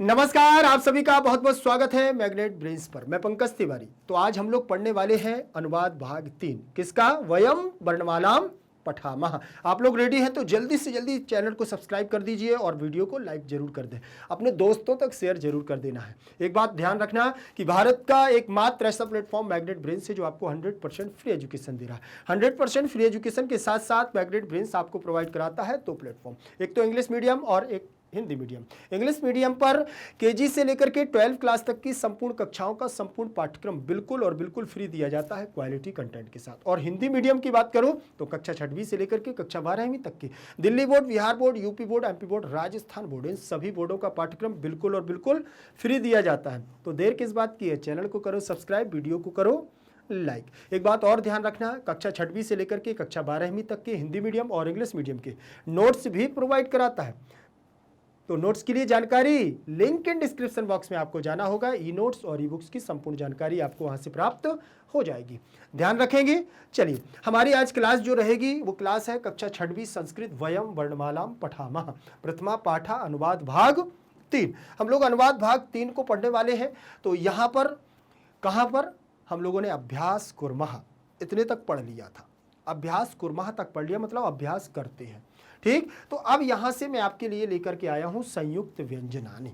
नमस्कार, आप सभी का बहुत बहुत स्वागत है मैग्नेट ब्रेन्स पर। मैं पंकज तिवारी। तो आज हम लोग पढ़ने वाले हैं अनुवाद भाग 3। किसका? वयम वर्णमालाम पठामः। आप लोग रेडी हैं तो जल्दी से जल्दी चैनल को सब्सक्राइब कर दीजिए और वीडियो को लाइक जरूर कर दें। अपने दोस्तों तक शेयर जरूर कर देना है। एक बात ध्यान रखना कि भारत का एकमात्र ऐसा प्लेटफॉर्म मैग्नेट ब्रेन्स है जो आपको 100% फ्री एजुकेशन दे रहा है। 100% फ्री एजुकेशन के साथ साथ मैग्नेट ब्रेन्स आपको प्रोवाइड कराता है दो प्लेटफॉर्म, एक तो इंग्लिश मीडियम और एक हिंदी मीडियम। इंग्लिश मीडियम पर केजी से लेकर के 12 क्लास तक की संपूर्ण कक्षाओं का संपूर्ण पाठ्यक्रम बिल्कुल और बिल्कुल फ्री दिया जाता है क्वालिटी कंटेंट के साथ। और हिंदी मीडियम की बात करूं तो कक्षा 6वीं से लेकर के कक्षा 12वीं तक की Delhi board, Bihar board, UP board, MP board, Rajasthan board, इन सभी बोर्डों का पाठ्यक्रम बिल्कुल और बिल्कुल फ्री दिया जाता है। तो देर किस बात की है? चैनल को करो सब्सक्राइब, वीडियो को करो लाइक। एक बात और ध्यान रखना, कक्षा 6वीं से लेकर के कक्षा 12वीं तक के हिंदी मीडियम और इंग्लिश मीडियम के नोट्स भी प्रोवाइड कराता है। तो नोट्स के लिए जानकारी लिंक इन डिस्क्रिप्शन बॉक्स में आपको जाना होगा। ई नोट्स और ई बुक्स की संपूर्ण जानकारी आपको वहां से प्राप्त हो जाएगी। ध्यान रखेंगे। चलिए, हमारी आज क्लास जो रहेगी वो क्लास है कक्षा 6वीं संस्कृत वयम वर्णमालाम पठामः प्रथमा पाठा अनुवाद भाग 3। हम लोग अनुवाद भाग 3 को पढ़ने वाले हैं। तो यहाँ पर कहाँ पर हम लोगों ने अभ्यास कुर्मः इतने तक पढ़ लिया था। अभ्यास कुर्मः तक पढ़ लिया, मतलब अभ्यास करते हैं। ठीक, तो अब यहां से मैं आपके लिए लेकर के आया हूं संयुक्त व्यंजनानि।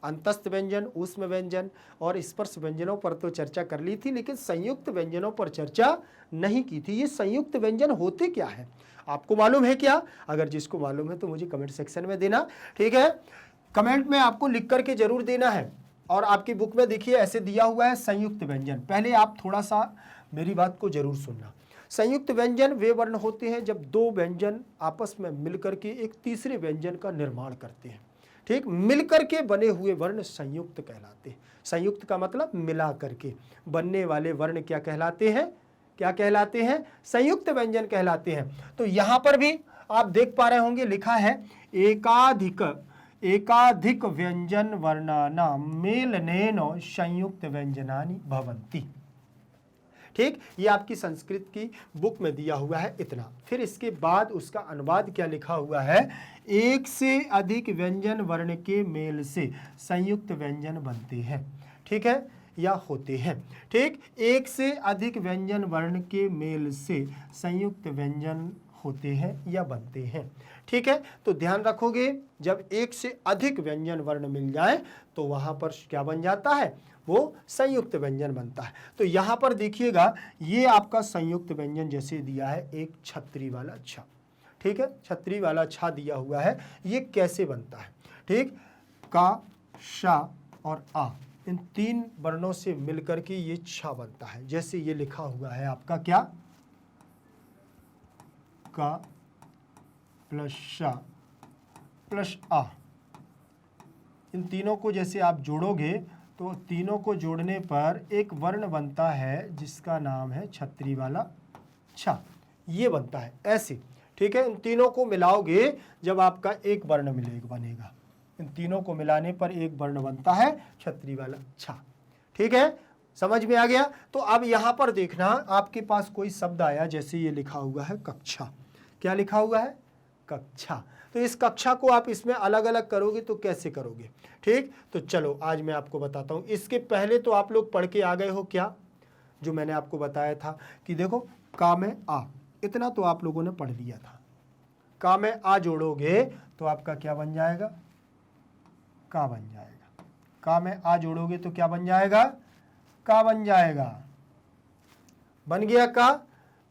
अंतस्थ व्यंजन, ऊष्म व्यंजन और स्पर्श व्यंजनों पर तो चर्चा कर ली थी, लेकिन संयुक्त व्यंजनों पर चर्चा नहीं की थी। ये संयुक्त व्यंजन होते क्या है, आपको मालूम है क्या? अगर जिसको मालूम है तो मुझे कमेंट सेक्शन में देना। ठीक है, कमेंट में आपको लिख करके जरूर देना है। और आपकी बुक में देखिए ऐसे दिया हुआ है संयुक्त व्यंजन। पहले आप थोड़ा सा मेरी बात को जरूर सुनना। संयुक्त व्यंजन वे वर्ण होते हैं जब दो व्यंजन आपस में मिलकर के एक तीसरे व्यंजन का निर्माण करते हैं। ठीक, मिलकर के बने हुए वर्ण संयुक्त कहलाते हैं। संयुक्त का मतलब मिला करके बनने वाले वर्ण क्या कहलाते हैं? क्या कहलाते हैं? संयुक्त व्यंजन कहलाते हैं। तो यहां पर भी आप देख पा रहे होंगे लिखा है एकाधिक व्यंजन वर्णानां मेलनेन संयुक्त व्यंजनानि भवन्ति। ठीक, ये आपकी संस्कृत की बुक में दिया हुआ है इतना। फिर इसके बाद उसका अनुवाद क्या लिखा हुआ है? एक से अधिक व्यंजन वर्ण के मेल से संयुक्त व्यंजन बनते हैं। ठीक है, या होते हैं। ठीक, एक से अधिक व्यंजन वर्ण के मेल से संयुक्त व्यंजन होते हैं या बनते हैं। ठीक है, तो ध्यान रखोगे, जब एक से अधिक व्यंजन वर्ण मिल जाए तो वहां पर क्या बन जाता है? वो संयुक्त व्यंजन बनता है। तो यहां पर देखिएगा, ये आपका संयुक्त व्यंजन जैसे दिया है एक छतरी वाला छा। ठीक है, छतरी वाला छा दिया हुआ है। ये कैसे बनता है? ठीक, का, शा और आ, इन तीन वर्णों से मिलकर के ये छा बनता है। जैसे ये लिखा हुआ है आपका क्या? का प्लस शा प्लस आ। इन तीनों को जैसे आप जोड़ोगे तो तीनों को जोड़ने पर एक वर्ण बनता है जिसका नाम है छतरी वाला छा। ये बनता है ऐसे। ठीक है, इन तीनों को मिलाओगे जब आपका एक वर्ण बनेगा। इन तीनों को मिलाने पर एक वर्ण बनता है छतरी वाला छा। ठीक है, समझ में आ गया? तो अब यहां पर देखना, आपके पास कोई शब्द आया, जैसे ये लिखा हुआ है कक्षा। क्या लिखा हुआ है? कक्षा। तो इस कक्षा को आप इसमें अलग अलग करोगे तो कैसे करोगे? ठीक, तो चलो आज मैं आपको बताता हूं। इसके पहले तो आप लोग पढ़ के आ गए हो क्या, जो मैंने आपको बताया था कि देखो का में आ, इतना तो आप लोगों ने पढ़ लिया था। का में आ जोड़ोगे तो आपका क्या बन जाएगा? का बन जाएगा। का में आ जोड़ोगे तो क्या बन जाएगा? का बन जाएगा। बन गया का।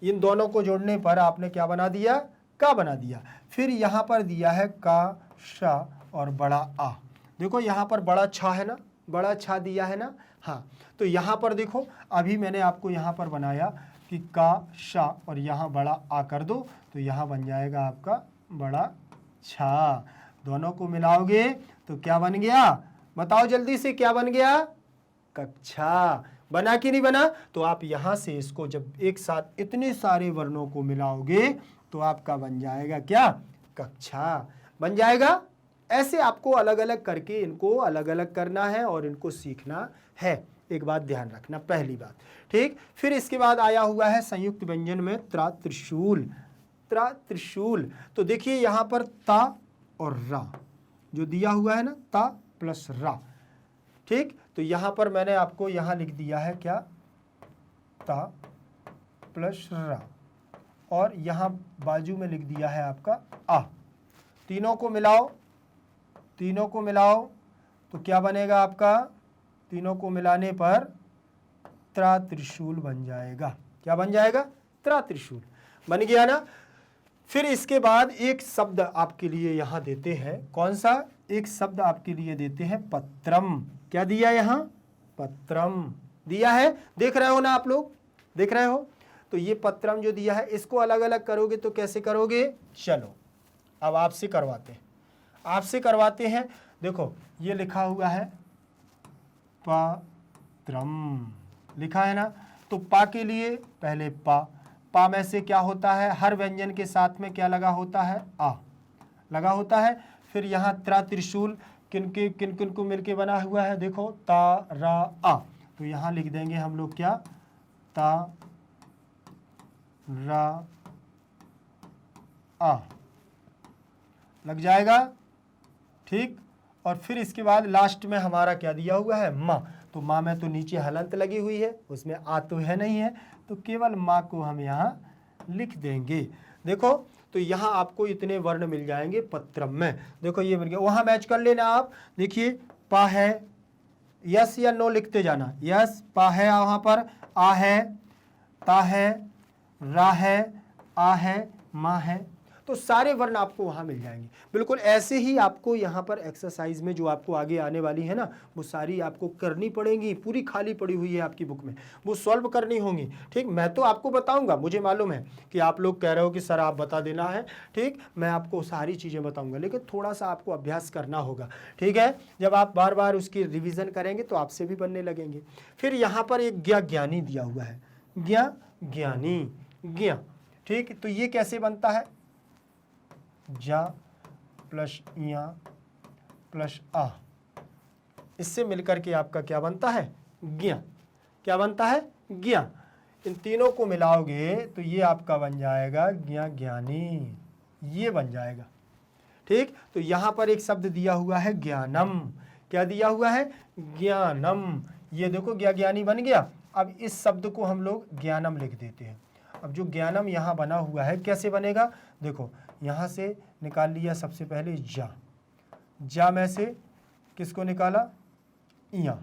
इन दोनों को जोड़ने पर आपने क्या बना दिया? का बना दिया। फिर यहां पर दिया है का, शा और बड़ा आ। देखो यहां पर बड़ा छा है ना, बड़ा छा दिया है ना। हाँ, तो यहां पर देखो, अभी मैंने आपको यहां पर बनाया कि का, शा और यहां बड़ा आ कर दो तो यहां बन जाएगा आपका बड़ा छा। दोनों को मिलाओगे तो क्या बन गया? बताओ जल्दी से, क्या बन गया? कक्षा। बना कि नहीं बना? तो आप यहां से इसको जब एक साथ इतने सारे वर्णों को मिलाओगे तो आपका बन जाएगा क्या? कक्षा बन जाएगा। ऐसे आपको अलग अलग करके इनको अलग अलग करना है और इनको सीखना है। एक बात ध्यान रखना, पहली बात। ठीक, फिर इसके बाद आया हुआ है संयुक्त व्यंजन में त्रा त्रिशूल। त्रा त्रिशूल, तो देखिए यहां पर ता और रा जो दिया हुआ है ना, ता प्लस रा। ठीक, तो यहाँ पर मैंने आपको यहाँ लिख दिया है क्या, ता प्लस रा, और यहाँ बाजू में लिख दिया है आपका आ। तीनों को मिलाओ, तीनों को मिलाओ तो क्या बनेगा आपका, तीनों को मिलाने पर त्रा त्रिशूल बन जाएगा। क्या बन जाएगा, त्रा त्रिशूल बन गया ना। फिर इसके बाद एक शब्द आपके लिए यहाँ देते हैं, कौन सा, एक शब्द आपके लिए देते हैं पत्रम। क्या दिया यहाँ, पत्रम दिया है, देख रहे हो ना आप लोग, देख रहे हो। तो ये पत्रम जो दिया है इसको अलग अलग करोगे तो कैसे करोगे, चलो अब आपसे करवाते हैं, आपसे करवाते हैं। देखो ये लिखा हुआ है पत्रम, लिखा है ना। तो पा के लिए पहले पा में से क्या होता है, हर व्यंजन के साथ में क्या लगा होता है, आ लगा होता है। फिर यहाँ त्रा त्रिशूल किन किन को मिलके बना हुआ है, देखो ता रा आ। तो यहाँ लिख देंगे हम लोग क्या, ता रा आ लग जाएगा। ठीक, और फिर इसके बाद लास्ट में हमारा क्या दिया हुआ है, माँ। तो माँ में तो नीचे हलंत लगी हुई है, उसमें आ तो है नहीं है, तो केवल माँ को हम यहाँ लिख देंगे। देखो तो यहाँ आपको इतने वर्ण मिल जाएंगे पत्रम में। देखो ये मिल गया, वहाँ मैच कर लेना आप। देखिए पा है, यस या नो लिखते जाना, यस पा है, वहाँ पर आ है, ता है, रा है, आ है, माँ है। तो सारे वर्ण आपको वहाँ मिल जाएंगे। बिल्कुल ऐसे ही आपको यहाँ पर एक्सरसाइज में जो आपको आगे आने वाली है ना, वो सारी आपको करनी पड़ेंगी, पूरी खाली पड़ी हुई है आपकी बुक में, वो सॉल्व करनी होंगी। ठीक, मैं तो आपको बताऊंगा, मुझे मालूम है कि आप लोग कह रहे हो कि सर आप बता देना है। ठीक, मैं आपको सारी चीज़ें बताऊँगा, लेकिन थोड़ा सा आपको अभ्यास करना होगा। ठीक है, जब आप बार बार उसकी रिविज़न करेंगे तो आपसे भी बनने लगेंगे। फिर यहाँ पर एक ज्ञा ज्ञानी दिया हुआ है, ज्ञा ज्ञानी, ज्ञा। ठीक, तो ये कैसे बनता है, जा प्लस या प्लस आ, इससे मिलकर के आपका क्या बनता है, ज्ञा। क्या बनता है, ज्ञा। इन तीनों को मिलाओगे तो ये आपका बन जाएगा ज्ञा ज्ञानी, ये बन जाएगा। ठीक, तो यहाँ पर एक शब्द दिया हुआ है ज्ञानम। क्या दिया हुआ है, ज्ञानम। ये देखो ज्ञा ज्ञानी बन गया। अब इस शब्द को हम लोग ज्ञानम लिख देते हैं। अब जो ज्ञानम यहाँ बना हुआ है कैसे बनेगा, देखो यहाँ से निकाल लिया सबसे पहले जा, जा में से किसको निकाला, इया,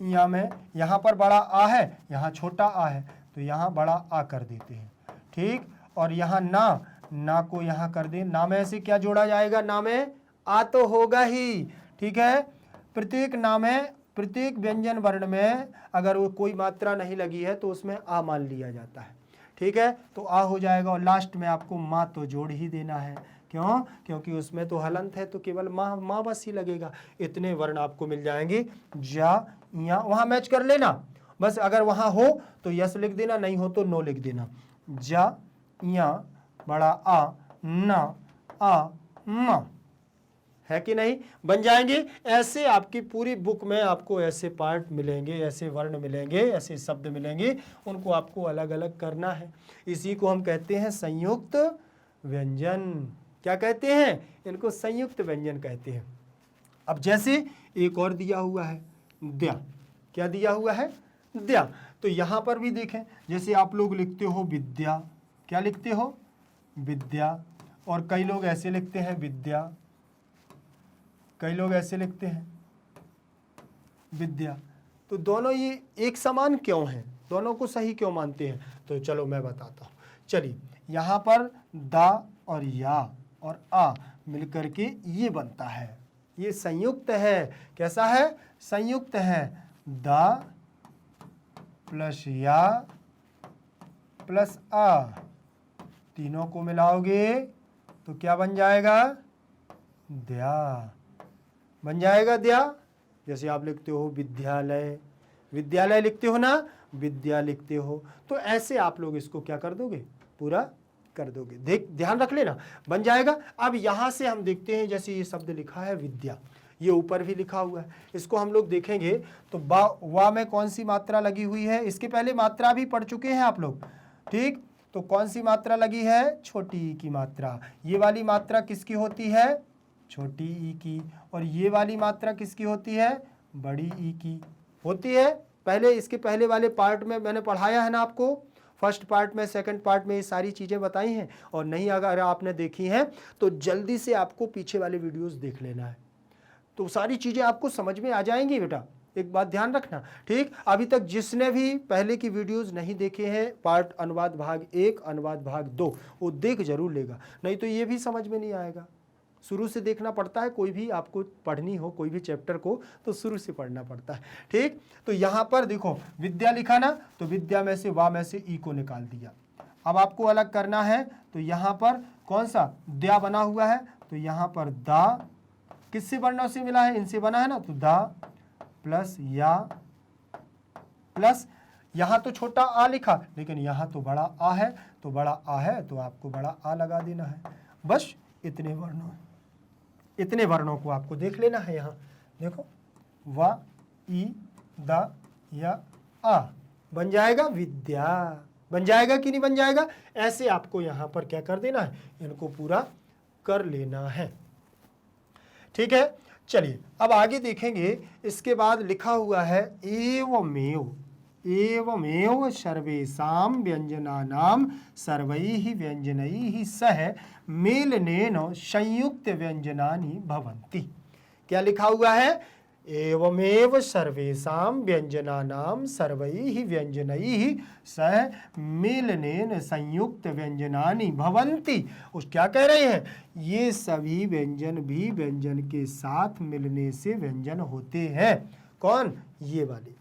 इया में यहाँ पर बड़ा आ है, यहाँ छोटा आ है, तो यहाँ बड़ा आ कर देते हैं। ठीक, और यहाँ ना, ना को यहाँ कर दे, ना में से क्या जोड़ा जाएगा, ना में आ तो होगा ही। ठीक है, प्रत्येक ना में, प्रत्येक व्यंजन वर्ण में अगर वो कोई मात्रा नहीं लगी है तो उसमें आ मान लिया जाता है। ठीक है, तो आ हो जाएगा, और लास्ट में आपको माँ तो जोड़ ही देना है। क्यों, क्योंकि उसमें तो हलंत है, तो केवल माँ, माँ बस ही लगेगा। इतने वर्ण आपको मिल जाएंगे, जा या, वहाँ मैच कर लेना बस। अगर वहाँ हो तो यस लिख देना, नहीं हो तो नो लिख देना। जा या बड़ा आ, ना आ, माँ, है कि नहीं, बन जाएंगे। ऐसे आपकी पूरी बुक में आपको ऐसे पार्ट मिलेंगे, ऐसे वर्ण मिलेंगे, ऐसे शब्द मिलेंगे, उनको आपको अलग अलग करना है। इसी को हम कहते हैं संयुक्त व्यंजन। क्या कहते हैं, इनको संयुक्त व्यंजन कहते हैं। अब जैसे एक और दिया हुआ है द्या। क्या दिया हुआ है, द्या। तो यहाँ पर भी देखें, जैसे आप लोग लिखते हो विद्या, क्या लिखते हो, विद्या, और कई लोग ऐसे लिखते हैं विद्या, कई लोग ऐसे लिखते हैं विद्या। तो दोनों ये एक समान क्यों हैं, दोनों को सही क्यों मानते हैं, तो चलो मैं बताता हूँ। चलिए, यहाँ पर दा और या और आ मिलकर के ये बनता है, ये संयुक्त है। कैसा है, संयुक्त है। दा प्लस या प्लस आ, तीनों को मिलाओगे तो क्या बन जाएगा, द्या बन जाएगा, द्या। जैसे आप लिखते हो विद्यालय, विद्यालय लिखते हो ना, विद्या लिखते हो, तो ऐसे आप लोग इसको क्या कर दोगे, पूरा कर दोगे। देख, ध्यान रख लेना, बन जाएगा। अब यहाँ से हम देखते हैं, जैसे ये शब्द लिखा है विद्या, ये ऊपर भी लिखा हुआ है, इसको हम लोग देखेंगे तो बा वा में कौन सी मात्रा लगी हुई है, इसके पहले मात्रा भी पढ़ चुके हैं आप लोग। ठीक, तो कौन सी मात्रा लगी है, छोटी ई की मात्रा। ये वाली मात्रा किसकी होती है, छोटी ई की, और ये वाली मात्रा किसकी होती है, बड़ी ई की होती है। पहले इसके पहले वाले पार्ट में मैंने पढ़ाया है ना आपको, फर्स्ट पार्ट में, सेकंड पार्ट में ये सारी चीज़ें बताई हैं, और नहीं अगर आपने देखी हैं तो जल्दी से आपको पीछे वाले वीडियोस देख लेना है, तो सारी चीज़ें आपको समझ में आ जाएंगी बेटा। एक बात ध्यान रखना, ठीक। अभी तक जिसने भी पहले की वीडियोस नहीं देखे हैं, पार्ट अनुवाद भाग 1, अनुवाद भाग 2, वो देख जरूर लेगा, नहीं तो ये भी समझ में नहीं आएगा। शुरू से देखना पड़ता है, कोई भी आपको पढ़नी हो कोई भी चैप्टर को तो शुरू से पढ़ना पड़ता है, ठीक। तो यहाँ पर देखो विद्या लिखा ना, तो विद्या में से वा में से ई को निकाल दिया। अब आपको अलग करना है, तो यहाँ पर कौन सा द्या बना हुआ है, तो यहाँ पर दा किससे वर्णों से मिला है, इनसे बना है ना, तो दा प्लस या प्लस, यहाँ तो छोटा आ लिखा लेकिन यहाँ तो बड़ा आ है, तो बड़ा आ है तो आपको बड़ा आ लगा देना है। बस इतने वर्णों को आपको देख लेना है। यहाँ देखो वा ई दा या आ बन जाएगा विद्या, बन जाएगा कि नहीं बन जाएगा। ऐसे आपको यहाँ पर क्या कर देना है, इनको पूरा कर लेना है, ठीक है। चलिए अब आगे देखेंगे। इसके बाद लिखा हुआ है एवमेव सर्वेषां व्यंजनानां सर्वैः व्यंजनैः सह मेलनेन संयुक्त व्यंजनानि भवन्ति। क्या लिखा हुआ है, एवमेव सर्वेषां व्यंजनानां सर्वैः व्यंजनैः सह मेलनेन संयुक्त व्यंजनानि भवन्ति। उस क्या कह रहे हैं, ये सभी व्यंजन भी व्यंजन के साथ मिलने से व्यंजन होते हैं। कौन, ये वाले,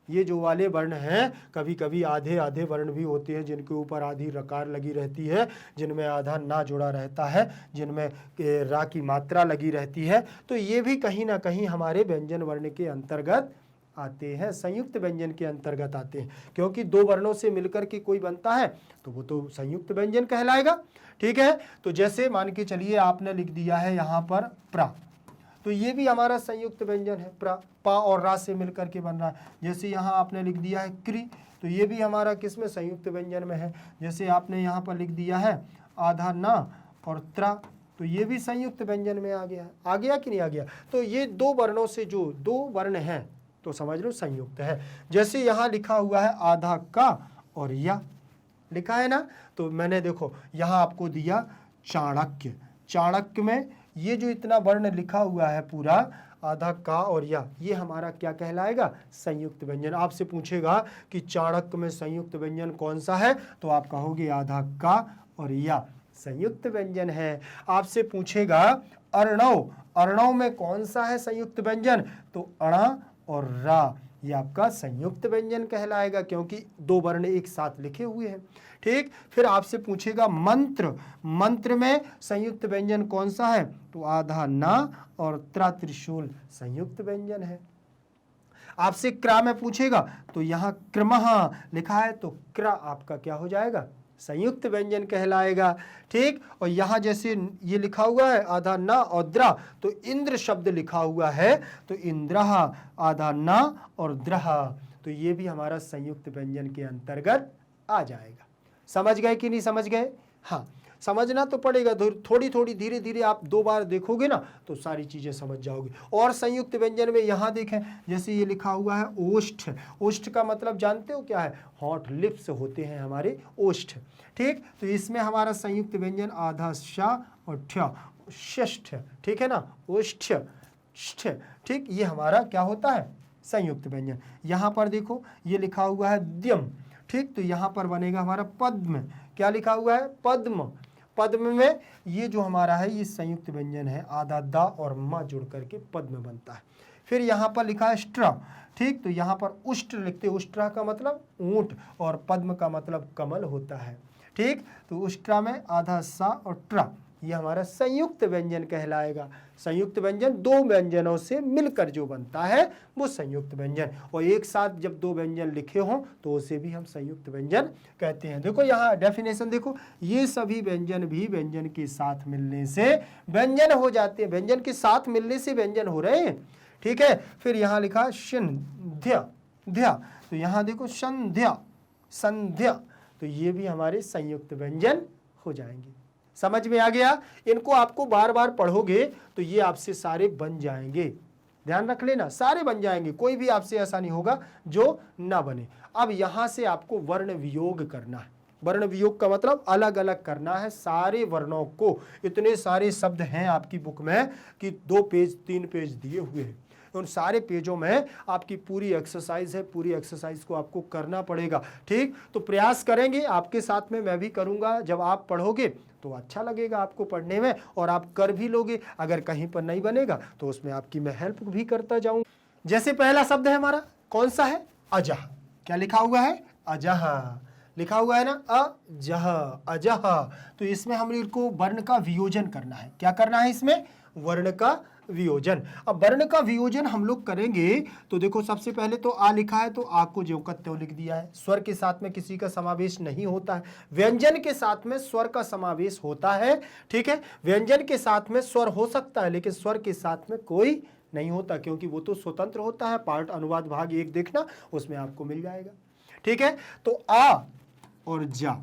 ये जो वाले वर्ण हैं, कभी कभी आधे आधे वर्ण भी होते हैं जिनके ऊपर आधी रकार लगी रहती है, जिनमें आधा ना जुड़ा रहता है, जिनमें रा की मात्रा लगी रहती है, तो ये भी कहीं ना कहीं हमारे व्यंजन वर्ण के अंतर्गत आते हैं, संयुक्त व्यंजन के अंतर्गत आते हैं। क्योंकि दो वर्णों से मिलकर के कोई बनता है तो वो तो संयुक्त व्यंजन कहलाएगा, ठीक है। तो जैसे मान के चलिए आपने लिख दिया है यहाँ पर प्रा, तो ये भी हमारा संयुक्त व्यंजन है, प्रा, पा और रा से मिलकर के बन रहा है। जैसे यहाँ आपने लिख दिया है क्री, तो ये भी हमारा किस में, संयुक्त व्यंजन में है। जैसे आपने यहाँ पर लिख दिया है आधा ना और त्रा, तो ये भी संयुक्त व्यंजन में आ गया कि नहीं आ गया। तो ये दो वर्णों से जो दो वर्ण हैं तो समझ लो संयुक्त है। जैसे यहाँ लिखा हुआ है आधा का और या, लिखा है ना, तो मैंने देखो यहाँ आपको दिया चाणक्य, चाणक्य में ये जो इतना वर्ण लिखा हुआ है पूरा, आधा का और या, ये हमारा क्या कहलाएगा, संयुक्त व्यंजन। आपसे पूछेगा कि चाणक्य में संयुक्त व्यंजन कौन सा है, तो आप कहोगे आधा का और या संयुक्त व्यंजन है। आपसे पूछेगा अर्णव, अर्णव में कौन सा है संयुक्त व्यंजन, तो अणा और रा, ये आपका संयुक्त व्यंजन कहलाएगा, क्योंकि दो वर्ण एक साथ लिखे हुए हैं, ठीक। फिर आपसे पूछेगा मंत्र, मंत्र में संयुक्त व्यंजन कौन सा है, तो आधा ना और त्रा त्रिशूल संयुक्त व्यंजन है। आपसे क्रा में पूछेगा तो यहाँ क्रमः लिखा है, तो क्रा आपका क्या हो जाएगा, संयुक्त व्यंजन कहलाएगा, ठीक। और यहाँ जैसे ये लिखा हुआ है आधा ना और द्रा, तो इंद्र शब्द लिखा हुआ है, तो इंद्रः आधा ना और द्रह, तो ये भी हमारा संयुक्त व्यंजन के अंतर्गत आ जाएगा। समझ गए कि नहीं समझ गए, हाँ समझना तो पड़ेगा, थोड़ी थोड़ी धीरे धीरे आप दो बार देखोगे ना तो सारी चीजें समझ जाओगे। और संयुक्त व्यंजन में यहाँ देखें, जैसे ये लिखा हुआ है ओष्ठ, ओष्ठ का मतलब जानते हो क्या है, हॉट लिप्स होते हैं हमारे ओष्ठ, ठीक। तो इसमें हमारा संयुक्त व्यंजन आधा शा और ठ्या, षष्ठ, ठीक है ना, ओष्ठ, ठीक, ये हमारा क्या होता है, संयुक्त व्यंजन। यहाँ पर देखो ये लिखा हुआ है द्यम, ठीक, तो यहाँ पर बनेगा हमारा पद्म, क्या लिखा हुआ है, पद्म, पद्म में ये जो हमारा है ये संयुक्त व्यंजन है, आधा दा और मा जुड़ करके पद्म बनता है। फिर यहाँ पर लिखा है स्ट्रा, ठीक, तो यहाँ पर उष्ट्र लिखते, उष्ट्रा का मतलब ऊंट और पद्म का मतलब कमल होता है, ठीक। तो उष्ट्रा में आधा सा और ट्रा, ये हमारा संयुक्त व्यंजन कहलाएगा। संयुक्त व्यंजन दो व्यंजनों से मिलकर जो बनता है वो संयुक्त व्यंजन, और एक साथ जब दो व्यंजन लिखे हों तो उसे भी हम संयुक्त व्यंजन कहते हैं। देखो यहाँ डेफिनेशन देखो, ये सभी व्यंजन भी व्यंजन के साथ मिलने से व्यंजन हो जाते हैं, व्यंजन के साथ मिलने से व्यंजन हो रहे हैं, ठीक है। फिर यहाँ लिखा संध्या, तो यहाँ देखो संध्या, संध्या, तो ये भी हमारे संयुक्त व्यंजन हो जाएंगे। समझ में आ गया? इनको आपको बार बार पढ़ोगे तो ये आपसे सारे बन जाएंगे, ध्यान रख लेना, सारे बन जाएंगे, कोई भी आपसे ऐसा नहीं होगा जो ना बने। अब यहां से आपको वर्ण वियोग करना है। वर्ण वियोग का मतलब अलग अलग करना है सारे वर्णों को। इतने सारे शब्द हैं आपकी बुक में कि 2 पेज 3 पेज दिए हुए हैं। उन सारे पेजों में आपकी पूरी एक्सरसाइज है, पूरी एक्सरसाइज को आपको करना पड़ेगा। ठीक, तो प्रयास करेंगे, आपके साथ में मैं भी करूंगा। जब आप पढ़ोगे तो अच्छा लगेगा आपको पढ़ने में और आप कर भी लोगे। अगर कहीं पर नहीं बनेगा तो उसमें आपकी मैं हेल्प भी करता जाऊं। जैसे पहला शब्द है हमारा, कौन सा है? अजह। क्या लिखा हुआ है? अजह लिखा हुआ है ना, अजह, अजह। तो इसमें हम इनको वर्ण का वियोजन करना है। क्या करना है इसमें? वर्ण का वियोजन। अब वर्ण का वियोजन हम लोग करेंगे तो देखो, सबसे पहले तो आ लिखा है तो आ को ज्यों का त्यों लिख दिया है। स्वर के साथ में किसी का समावेश नहीं होता है, व्यंजन के साथ में स्वर का समावेश होता है। ठीक है, व्यंजन के साथ में स्वर हो सकता है लेकिन स्वर के साथ में कोई नहीं होता, क्योंकि वो तो स्वतंत्र होता है। पार्ट अनुवाद भाग 1 देखना, उसमें आपको मिल जाएगा। ठीक है, तो आ और जा,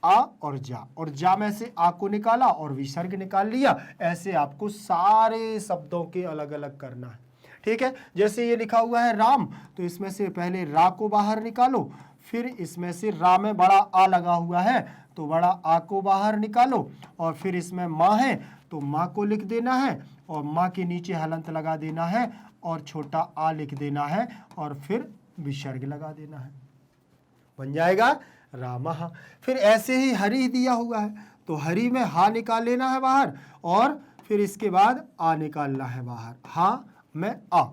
आ और जा में से आ को निकाला और विसर्ग निकाल लिया। ऐसे आपको सारे शब्दों के अलग अलग करना है। ठीक है, जैसे ये लिखा हुआ है राम, तो इसमें से पहले रा को बाहर निकालो, फिर इसमें से रा में बड़ा आ लगा हुआ है तो बड़ा आ को बाहर निकालो, और फिर इसमें माँ है तो माँ को लिख देना है और माँ के नीचे हलंत लगा देना है और छोटा आ लिख देना है और फिर विसर्ग लगा देना है, बन जाएगा रामः। फिर ऐसे ही हरि दिया हुआ है तो हरि में हा निकाल लेना है बाहर और फिर इसके बाद आ निकालना है बाहर, हा में आ।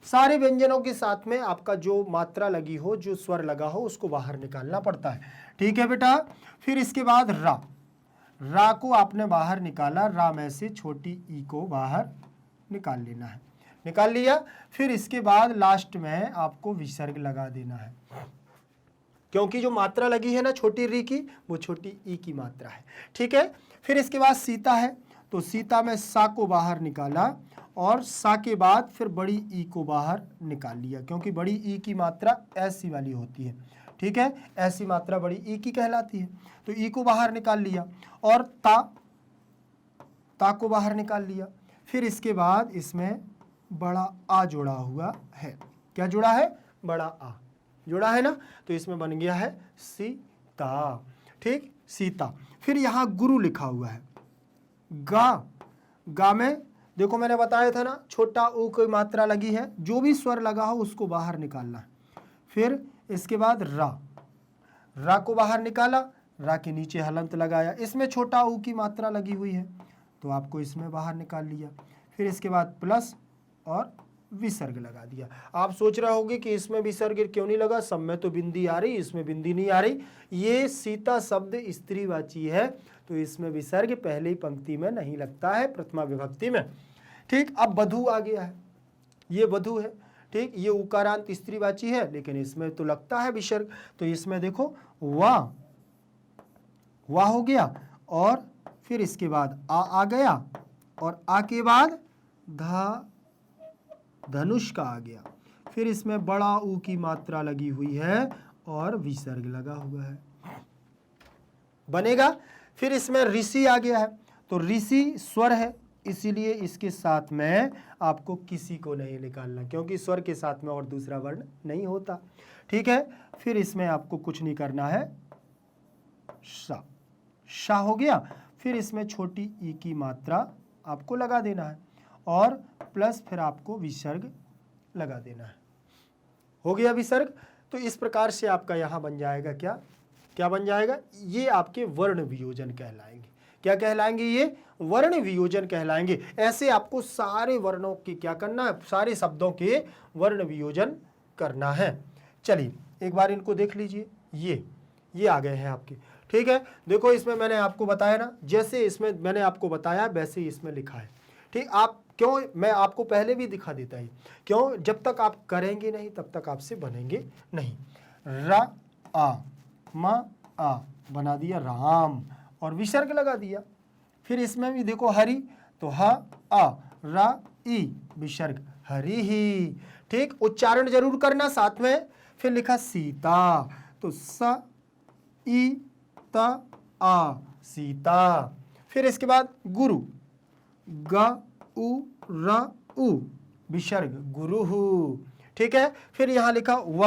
सारे व्यंजनों के साथ में आपका जो मात्रा लगी हो, जो स्वर लगा हो, उसको बाहर निकालना पड़ता है। ठीक है बेटा, फिर इसके बाद रा, रा को आपने बाहर निकाला, रा में से छोटी ई को बाहर निकाल लेना है, निकाल लिया। फिर इसके बाद लास्ट में आपको विसर्ग लगा देना है, क्योंकि जो मात्रा लगी है ना छोटी री की, वो छोटी ई की मात्रा है। ठीक है, फिर इसके बाद सीता है तो सीता में सा को बाहर निकाला और सा के बाद फिर बड़ी ई को बाहर निकाल लिया, क्योंकि बड़ी ई की मात्रा ऐसी वाली होती है। ठीक है, ऐसी मात्रा बड़ी ई की कहलाती है। तो ई को बाहर निकाल लिया और ता को बाहर निकाल लिया। फिर इसके बाद इसमें बड़ा आ जुड़ा हुआ है। क्या जुड़ा है? बड़ा आ जुड़ा है ना, तो इसमें बन गया है सीता। ठीक, सीता। फिर यहां गुरु लिखा हुआ है, गा, गा में देखो मैंने बताया था ना, छोटा ऊ की मात्रा लगी है, जो भी स्वर लगा हो उसको बाहर निकालना है। फिर इसके बाद रा, रा को बाहर निकाला, रा के नीचे हलंत लगाया, इसमें छोटा ऊ की मात्रा लगी हुई है तो आपको इसमें बाहर निकाल लिया। फिर इसके बाद प्लस और विसर्ग लगा दिया। आप सोच रहे होंगे कि इसमें विसर्ग क्यों नहीं लगा, सब में तो बिंदी आ रही, इसमें बिंदी नहीं आ रही। ये सीता शब्द स्त्रीवाची है तो इसमें विसर्ग पहली पंक्ति में नहीं लगता है, प्रथमा विभक्ति में। ठीक, अब वधु आ गया है, ये वधु है। ठीक, ये उकारांत स्त्रीवाची है लेकिन इसमें तो लगता है विसर्ग, तो इसमें देखो वाह, वाह हो गया और फिर इसके बाद आ गया और आ के बाद धा, धनुष का आ गया। फिर इसमें बड़ा ऊ की मात्रा लगी हुई है और विसर्ग लगा हुआ है, बनेगा। फिर इसमें ऋषि आ गया है तो ऋषि स्वर है, इसीलिए इसके साथ में आपको किसी को नहीं निकालना, क्योंकि स्वर के साथ में और दूसरा वर्ण नहीं होता। ठीक है, फिर इसमें आपको कुछ नहीं करना है, सा, शा हो गया। फिर इसमें छोटी ई की मात्रा आपको लगा देना है और प्लस फिर आपको विसर्ग लगा देना है, हो गया विसर्ग। तो इस प्रकार से आपका यहाँ बन जाएगा क्या, क्या बन जाएगा, ये आपके वर्ण वियोजन कहलाएंगे। क्या कहलाएंगे? ये वर्ण वियोजन कहलाएंगे। ऐसे आपको सारे वर्णों की क्या करना है, सारे शब्दों के वर्ण वियोजन करना है। चलिए एक बार इनको देख लीजिए, ये आ गए हैं आपके। ठीक है, देखो इसमें मैंने आपको बताया ना, जैसे इसमें मैंने आपको बताया वैसे ही इसमें लिखा है। ठीक, आप क्यों, मैं आपको पहले भी दिखा देता है, क्यों, जब तक आप करेंगे नहीं तब तक आपसे बनेंगे नहीं। रा आ, मा आ बना दिया राम और विसर्ग लगा दिया। फिर इसमें भी देखो हरि, तो हा आ, रा ई, विसर्ग, हरि ही। ठीक, उच्चारण जरूर करना साथ में। फिर लिखा सीता, तो स ई त आ, सीता। फिर इसके बाद गुरु, ग उ र उ विसर्ग गुरुहु, ठीक है। फिर यहाँ लिखा व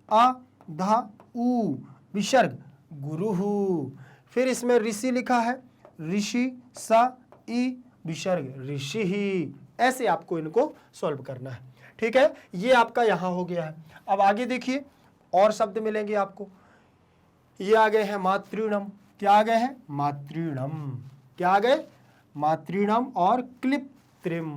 आ धा उ विसर्ग गुरुहु। फिर इसमें ऋषि लिखा है, ऋषि सा ई विसर्ग ऋषि ही। ऐसे आपको इनको सॉल्व करना है, ठीक है। ये आपका यहाँ हो गया है। अब आगे देखिए और शब्द मिलेंगे आपको। ये आ गए हैं मातृणम, क्या आ गए हैं मातृणम, क्या आ गए मातृणम और क्लिप्त्रिम,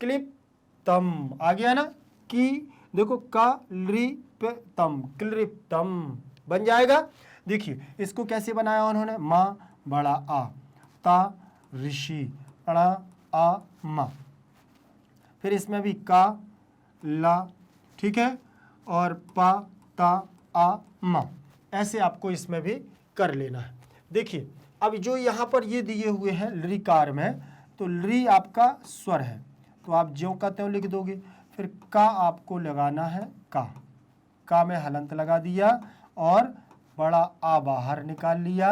क्लिप्तम आ गया ना, कि देखो क्लिप्तम, क्लिप्तम बन जाएगा। देखिए इसको कैसे बनाया उन्होंने, माँ बड़ा आ, ता ऋषि, अड़ा आ मा, फिर इसमें भी का ला, ठीक है, और पा ता आ मा, ऐसे आपको इसमें भी कर लेना है। देखिए अब जो यहाँ पर ये दिए हुए हैं लृकार में, तो लृ आपका स्वर है, तो आप ज्यों का त्यों लिख दोगे। फिर का आपको लगाना है, का में हलंत लगा दिया और बड़ा आ बाहर निकाल लिया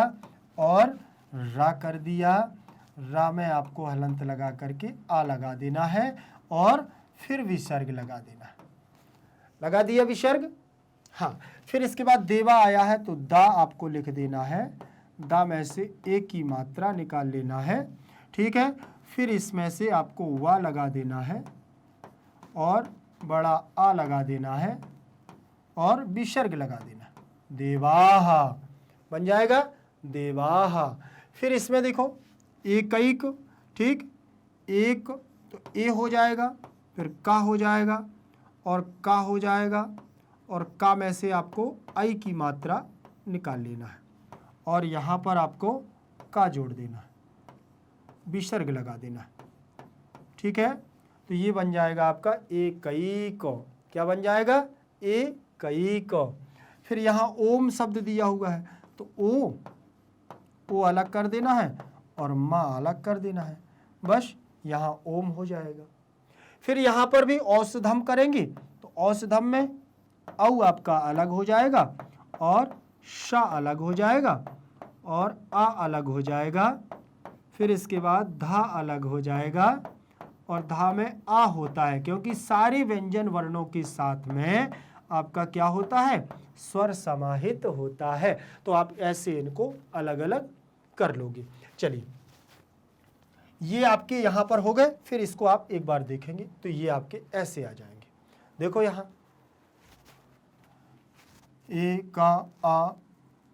और रा कर दिया, रा में आपको हलंत लगा करके आ लगा देना है और फिर विसर्ग लगा देना है। लगा दिया विसर्ग, हाँ। फिर इसके बाद देवा आया है, तो दा आपको लिख देना है, दा में से एक की मात्रा निकाल लेना है, ठीक है। फिर इसमें से आपको वा लगा देना है और बड़ा आ लगा देना है और विसर्ग लगा देना, देवाहा बन जाएगा देवाहा। फिर इसमें देखो एकैक, ठीक, एक तो ए हो जाएगा, फिर का हो जाएगा और का हो जाएगा और का में से आपको आई की मात्रा निकाल लेना है और यहाँ पर आपको का जोड़ देना है, विसर्ग लगा देना है, ठीक है। तो ये बन जाएगा आपका एकैक, क्या बन जाएगा एकैक। फिर यहाँ ओम शब्द दिया हुआ है, तो ओ अलग कर देना है और माँ अलग कर देना है, बस यहाँ ओम हो जाएगा। फिर यहाँ पर भी औषधम करेंगे, तो औषधम में औ आपका अलग हो जाएगा और श अलग हो जाएगा और आ अलग हो जाएगा। फिर इसके बाद धा अलग हो जाएगा और धा में आ होता है, क्योंकि सारे व्यंजन वर्णों के साथ में आपका क्या होता है, स्वर समाहित होता है। तो आप ऐसे इनको अलग अलग कर लोगे। चलिए ये आपके यहाँ पर हो गए। फिर इसको आप एक बार देखेंगे तो ये आपके ऐसे आ जाएंगे। देखो यहाँ ए का आ,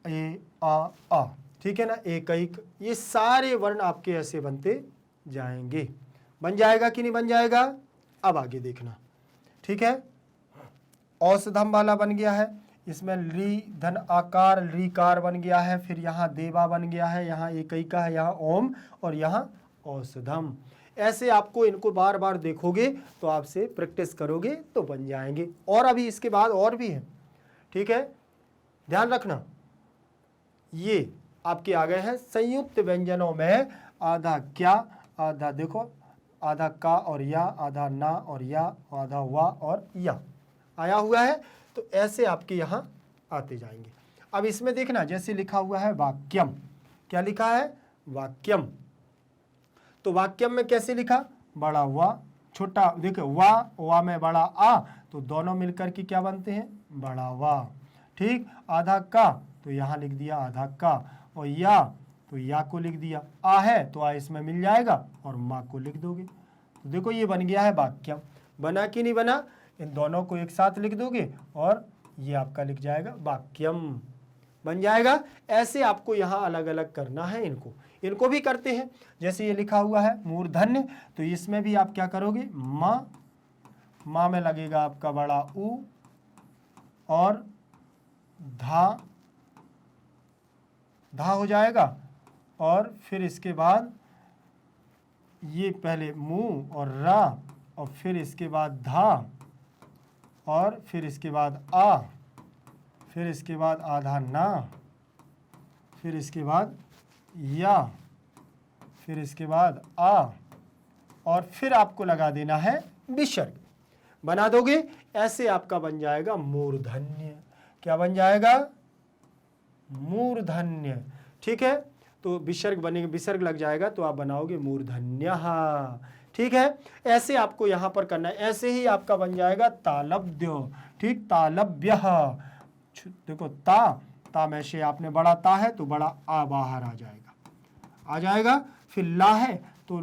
ए आ, ठीक है ना, एकैक, ये सारे वर्ण आपके ऐसे बनते जाएंगे। बन जाएगा कि नहीं बन जाएगा, अब आगे देखना, ठीक है। औषधम वाला बन गया है, इसमें ली धन आकार लीकार बन गया है, फिर यहाँ देवा बन गया है, यहाँ एकैका है, यहाँ ओम और यहाँ औषधम। ऐसे आपको इनको बार बार देखोगे तो आपसे प्रैक्टिस करोगे तो बन जाएंगे। और अभी इसके बाद और भी है, ठीक है, ध्यान रखना। ये आपके आ गए हैं संयुक्त व्यंजनों में, आधा क्या, आधा देखो, आधा का और या, आधा ना और या, आधा वा और या आया हुआ है। तो ऐसे आपके यहाँ आते जाएंगे। अब इसमें देखना, जैसे लिखा हुआ है वाक्यम, क्या लिखा है वाक्यम, तो वाक्यम में कैसे लिखा, बड़ा वा छोटा, देखो वा में बड़ा आ, तो दोनों मिलकर के क्या बनते हैं, बड़ा वा, ठीक। आधा का तो यहाँ लिख दिया आधा का, और या तो या को लिख दिया, आ है तो आ इसमें मिल जाएगा और माँ को लिख दोगे। तो देखो ये बन गया है वाक्यम। बना कि नहीं बना, इन दोनों को एक साथ लिख दोगे और ये आपका लिख जाएगा वाक्यम, बन जाएगा। ऐसे आपको यहाँ अलग अलग करना है। इनको भी करते हैं। जैसे ये लिखा हुआ है मूर्धन्य, तो इसमें भी आप क्या करोगे, माँ में लगेगा आपका बड़ा ऊ और धा हो जाएगा, और फिर इसके बाद ये पहले मुंह और रा, और फिर इसके बाद धा, और फिर इसके बाद आ, फिर इसके बाद आधा ना, फिर इसके बाद या, फिर इसके बाद आ, और फिर आपको लगा देना है विसर्ग। बना दोगे, ऐसे आपका बन जाएगा मूर्धन्य। क्या बन जाएगा, मूर्धन्य, ठीक है। तो विसर्ग बनेगा, विसर्ग लग जाएगा तो आप बनाओगे मूर्धन्यः। ठीक है, ऐसे आपको यहाँ पर करना है। ऐसे ही आपका बन जाएगा तालव्य। ठीक, तालव्यः। देखो ता में से आपने बड़ा ता है तो बड़ा आ बाहर आ जाएगा। फिर ला है तो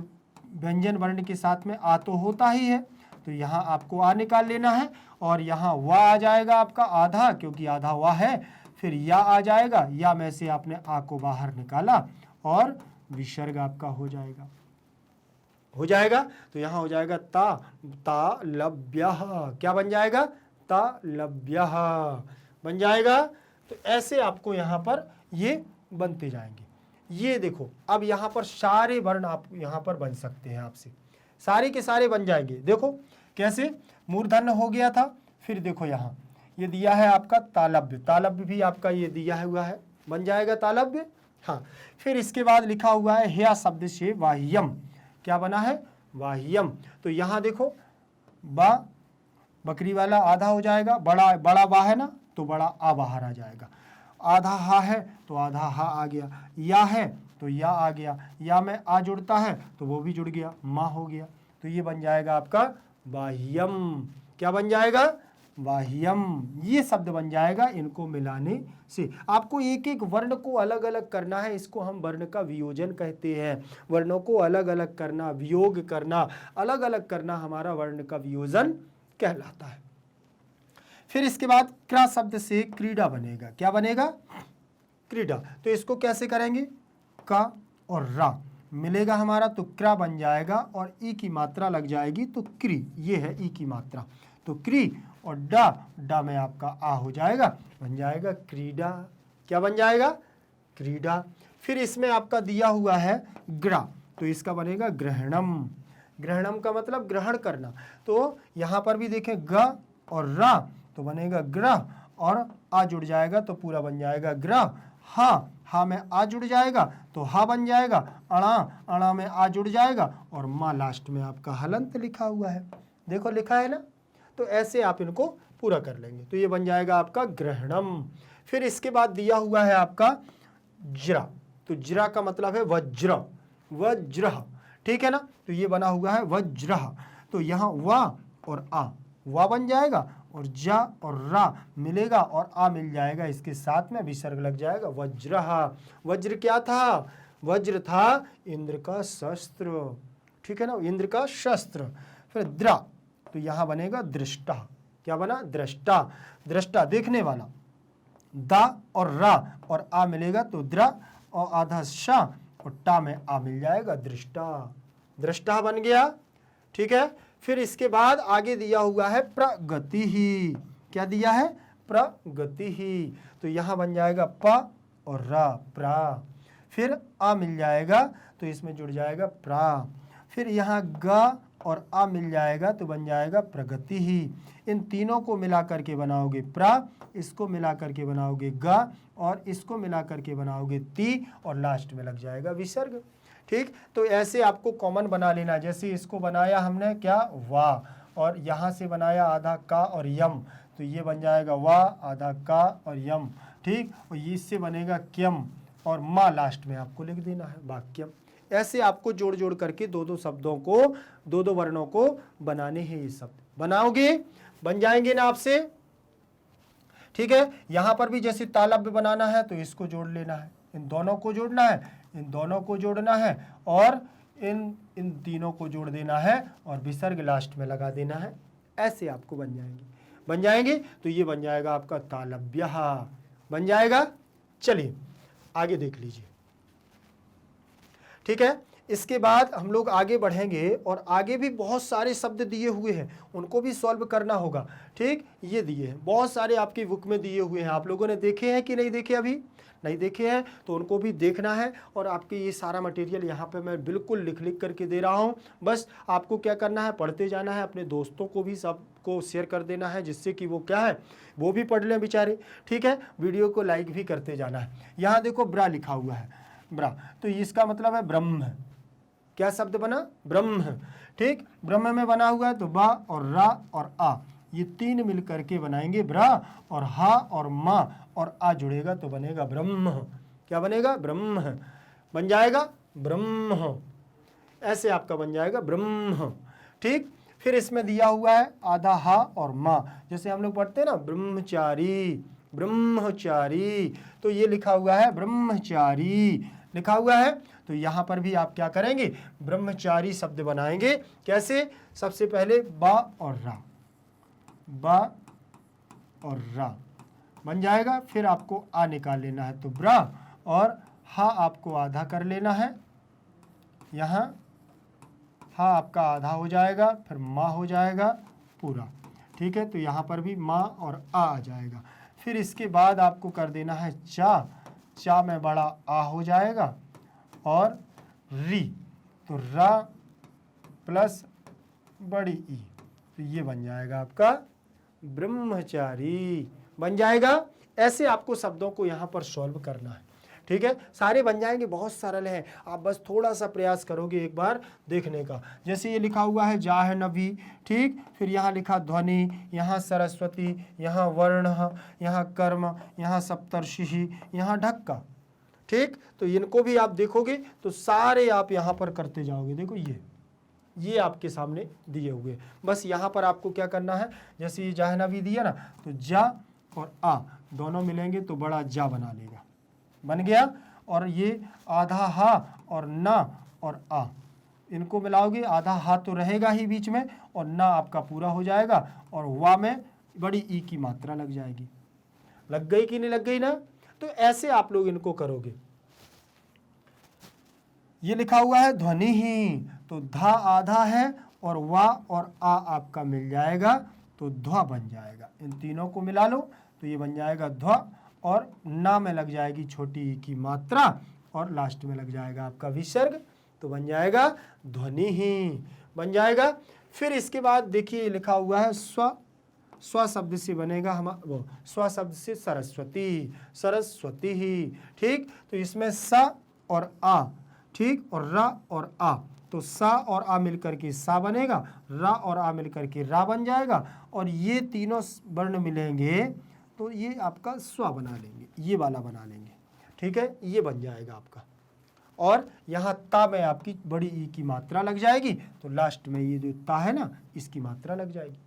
व्यंजन वर्ण के साथ में आ तो होता ही है, तो यहाँ आपको आ निकाल लेना है। और यहाँ वा आ जाएगा आपका आधा, क्योंकि आधा वा है। फिर या आ जाएगा, या में से आपने आ को बाहर निकाला और विसर्ग आपका हो जाएगा। तो यहाँ हो जाएगा तालव्यः। क्या बन जाएगा? तालव्यः बन जाएगा। तो ऐसे आपको यहाँ पर ये बनते जाएंगे। ये देखो, अब यहाँ पर सारे वर्ण आप यहाँ पर बन सकते हैं, आपसे सारे के सारे बन जाएंगे। देखो कैसे, मूर्धन्य हो गया था। फिर देखो यहाँ ये दिया है आपका तालव्य, तालव्य भी आपका ये दिया हुआ है, बन जाएगा तालव्य। हाँ, फिर इसके बाद लिखा हुआ है ह्या शब्द से वाह्यम। क्या बना है? वाह्यम। तो यहाँ देखो बा बकरी वाला आधा हो जाएगा, बड़ा बा है ना, तो बड़ा आ बाहर आ जाएगा। आधा हा है तो आधा हा आ गया। या है तो या आ गया। या में आ जुड़ता है तो वो भी जुड़ गया, माँ हो गया। तो ये बन जाएगा आपका वाह्यम। क्या बन जाएगा? वाह्यम। ये शब्द बन जाएगा इनको मिलाने से। आपको एक एक वर्ण को अलग अलग करना है, इसको हम वर्ण का वियोजन कहते हैं। वर्णों को अलग अलग करना, वियोग करना, अलग अलग करना हमारा वर्ण का वियोजन कहलाता है। फिर इसके बाद क्रा शब्द से क्रीड़ा बनेगा। क्या बनेगा? क्रीड़ा। तो इसको कैसे करेंगे? का और रा मिलेगा हमारा तो क्रा बन जाएगा, और ई की मात्रा लग जाएगी तो क्री। ये है ई की मात्रा, तो क्री। और डा में आपका आ हो जाएगा, बन जाएगा क्रीडा। क्या बन जाएगा? क्रीडा। फिर इसमें आपका दिया हुआ है ग्रा, तो इसका बनेगा ग्रहणम। ग्रहणम का मतलब ग्रहण करना। तो यहाँ पर भी देखें ग और रा, तो बनेगा ग्रह, और आ जुड़ जाएगा तो पूरा बन जाएगा ग्रह। हा में आ जुड़ जाएगा तो हा बन जाएगा। अणा में आ जुड़ जाएगा, और माँ लास्ट में आपका हलंत लिखा हुआ है। देखो लिखा है ना, तो ऐसे आप इनको पूरा कर लेंगे तो ये बन जाएगा आपका ग्रहणम। फिर इसके बाद दिया हुआ है आपका ज्रा, तो ज्रा का मतलब है वज्र, वज्र। ठीक है ना, तो ये बना हुआ है वज्र। तो यहाँ वा और आ, वा बन जाएगा, और जा और रा मिलेगा और आ मिल जाएगा, इसके साथ में विसर्ग लग जाएगा वज्र। वज्र क्या था? वज्र था इंद्र का शस्त्र। ठीक है ना, इंद्र का शस्त्र। फिर द्रा, तो यहाँ बनेगा दृष्टा। क्या बना? दृष्टा। दृष्टा देखने वाला। दा और रा और आ मिलेगा तो द्रा, और आधा शा और टा में आ मिल जाएगा दृष्टा। दृष्टा बन गया। ठीक है, फिर इसके बाद आगे दिया हुआ है प्रगति ही। क्या दिया है? प्रगति ही। तो यहाँ बन जाएगा प और रा, प्रा। फिर आ मिल जाएगा तो इसमें जुड़ जाएगा प्रा। फिर यहाँ ग और आ मिल जाएगा तो बन जाएगा प्रगति ही। इन तीनों को मिला करके बनाओगे प्रा, इसको मिला करके बनाओगे ग, और इसको मिला करके बनाओगे ती, और लास्ट में लग जाएगा विसर्ग। ठीक, तो ऐसे आपको कॉमन बना लेना। जैसे इसको बनाया हमने क्या? वा, और यहाँ से बनाया आधा का और यम, तो ये बन जाएगा वा आधा का और यम। ठीक, और इससे बनेगा क्यम, और माँ लास्ट में आपको लिख देना है वाक्यम। ऐसे आपको जोड़ जोड़ करके दो शब्दों को, दो वर्णों को बनाने हैं। ये शब्द बनाओगे, बन जाएंगे ना आपसे। ठीक है, यहाँ पर भी जैसे तालव्य बनाना है तो इसको जोड़ लेना है, इन दोनों को जोड़ना है, इन दोनों को जोड़ना है, और इन तीनों को जोड़ देना है, और विसर्ग लास्ट में लगा देना है। ऐसे आपको बन जाएंगे। तो ये बन जाएगा आपका तालव्य, बन जाएगा। चलिए आगे देख लीजिए। ठीक है, इसके बाद हम लोग आगे बढ़ेंगे, और आगे भी बहुत सारे शब्द दिए हुए हैं, उनको भी सॉल्व करना होगा। ठीक, ये दिए हैं बहुत सारे, आपकी बुक में दिए हुए हैं। आप लोगों ने देखे हैं कि नहीं देखे? अभी नहीं देखे हैं तो उनको भी देखना है। और आपके ये सारा मटेरियल यहाँ पे मैं बिल्कुल लिख करके दे रहा हूँ। बस आपको क्या करना है? पढ़ते जाना है, अपने दोस्तों को भी सबको शेयर कर देना है, जिससे कि वो क्या है, वो भी पढ़ लें बेचारे। ठीक है, वीडियो को लाइक भी करते जाना है। यहाँ देखो ब्रा लिखा हुआ है, ब्रा, तो इसका मतलब है ब्रह्म। क्या शब्द बना? ब्रह्म। ठीक, ब्रह्म में बना हुआ है तो बा और रा और आ, ये तीन मिल करके बनाएंगे ब्रा, और हा और मा और आ जुड़ेगा तो बनेगा ब्रह्म। क्या बनेगा? ब्रह्म। बन जाएगा ब्रह्म, ऐसे आपका बन जाएगा ब्रह्म। ठीक, फिर इसमें दिया हुआ है आधा हा और मा, जैसे हम लोग पढ़ते हैं ना ब्रह्मचारी, ब्रह्मचारी, तो ये लिखा हुआ है ब्रह्मचारी लिखा हुआ है। तो यहाँ पर भी आप क्या करेंगे, ब्रह्मचारी शब्द बनाएंगे। कैसे, सबसे पहले बा और रा, बा और रा बन जाएगा। फिर आपको आ निकाल लेना है, तो ब्रा, और हा आपको आधा कर लेना है, यहाँ हा आपका आधा हो जाएगा, फिर मा हो जाएगा पूरा। ठीक है, तो यहाँ पर भी मा और आ जाएगा। फिर इसके बाद आपको कर देना है चा, चा में बड़ा आ हो जाएगा, और री, तो रा प्लस बड़ी ई, तो ये बन जाएगा आपका ब्रह्मचारी, बन जाएगा। ऐसे आपको शब्दों को यहाँ पर सॉल्व करना है। ठीक है, सारे बन जाएंगे, बहुत सरल है, आप बस थोड़ा सा प्रयास करोगे एक बार देखने का। जैसे ये लिखा हुआ है जाह्नवी, ठीक, फिर यहाँ लिखा ध्वनि, यहाँ सरस्वती, यहाँ वर्ण, यहाँ कर्म, यहाँ सप्तर्षि, यहाँ ढक्का। ठीक, तो इनको भी आप देखोगे तो सारे आप यहाँ पर करते जाओगे। देखो ये आपके सामने दिए हुए, बस यहाँ पर आपको क्या करना है, जैसे ये जाह्नवी दिया ना, तो जा और आ दोनों मिलेंगे तो बड़ा जा बना लेगा, बन गया। और ये आधा हा और ना और आ, इनको मिलाओगे, आधा हा तो रहेगा ही बीच में, और ना आपका पूरा हो जाएगा, और वा में बड़ी ई की मात्रा लग जाएगी। लग गई कि नहीं लग गई ना? तो ऐसे आप लोग इनको करोगे। ये लिखा हुआ है ध्वनि ही, तो धा आधा है और वा और आ आपका मिल जाएगा, तो ध्वा बन जाएगा। इन तीनों को मिला लो तो ये बन जाएगा ध्वा, और ना में लग जाएगी छोटी ई की मात्रा, और लास्ट में लग जाएगा आपका विसर्ग, तो बन जाएगा ध्वनि ही, बन जाएगा। फिर इसके बाद देखिए लिखा हुआ है स्व, स्व शब्द से बनेगा हम वो, स्व शब्द से सरस्वती, सरस्वती ही। ठीक, तो इसमें सा और आ, ठीक, और रा और आ, तो सा और आ मिलकर के सा बनेगा, रा और आ मिलकर के रा बन जाएगा, और ये तीनों वर्ण मिलेंगे तो ये आपका स्व बना लेंगे, ये वाला बना लेंगे। ठीक है, ये बन जाएगा आपका, और यहाँ ता में आपकी बड़ी ई की मात्रा लग जाएगी, तो लास्ट में ये जो ता है ना, इसकी मात्रा लग जाएगी।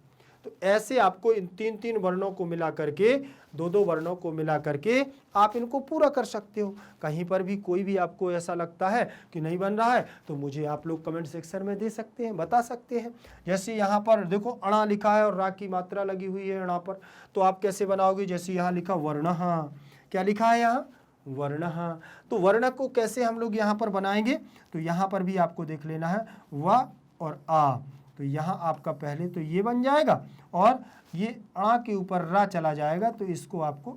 तो ऐसे आपको इन तीन तीन वर्णों को मिला करके, दो दो वर्णों को मिला करके आप इनको पूरा कर सकते हो। कहीं पर भी कोई भी आपको ऐसा लगता है कि नहीं बन रहा है, तो मुझे आप लोग कमेंट सेक्शन में दे सकते हैं, बता सकते हैं। जैसे यहाँ पर देखो अणा लिखा है और रा की मात्रा लगी हुई है अणा पर, तो आप कैसे बनाओगे, जैसे यहाँ लिखा वर्णः, क्या लिखा है यहाँ वर्णः, तो वर्ण को कैसे हम लोग यहाँ पर बनाएंगे, तो यहाँ पर भी आपको देख लेना है व और आ, तो यहाँ आपका पहले तो ये बन जाएगा, और ये आ के ऊपर रा चला जाएगा, तो इसको आपको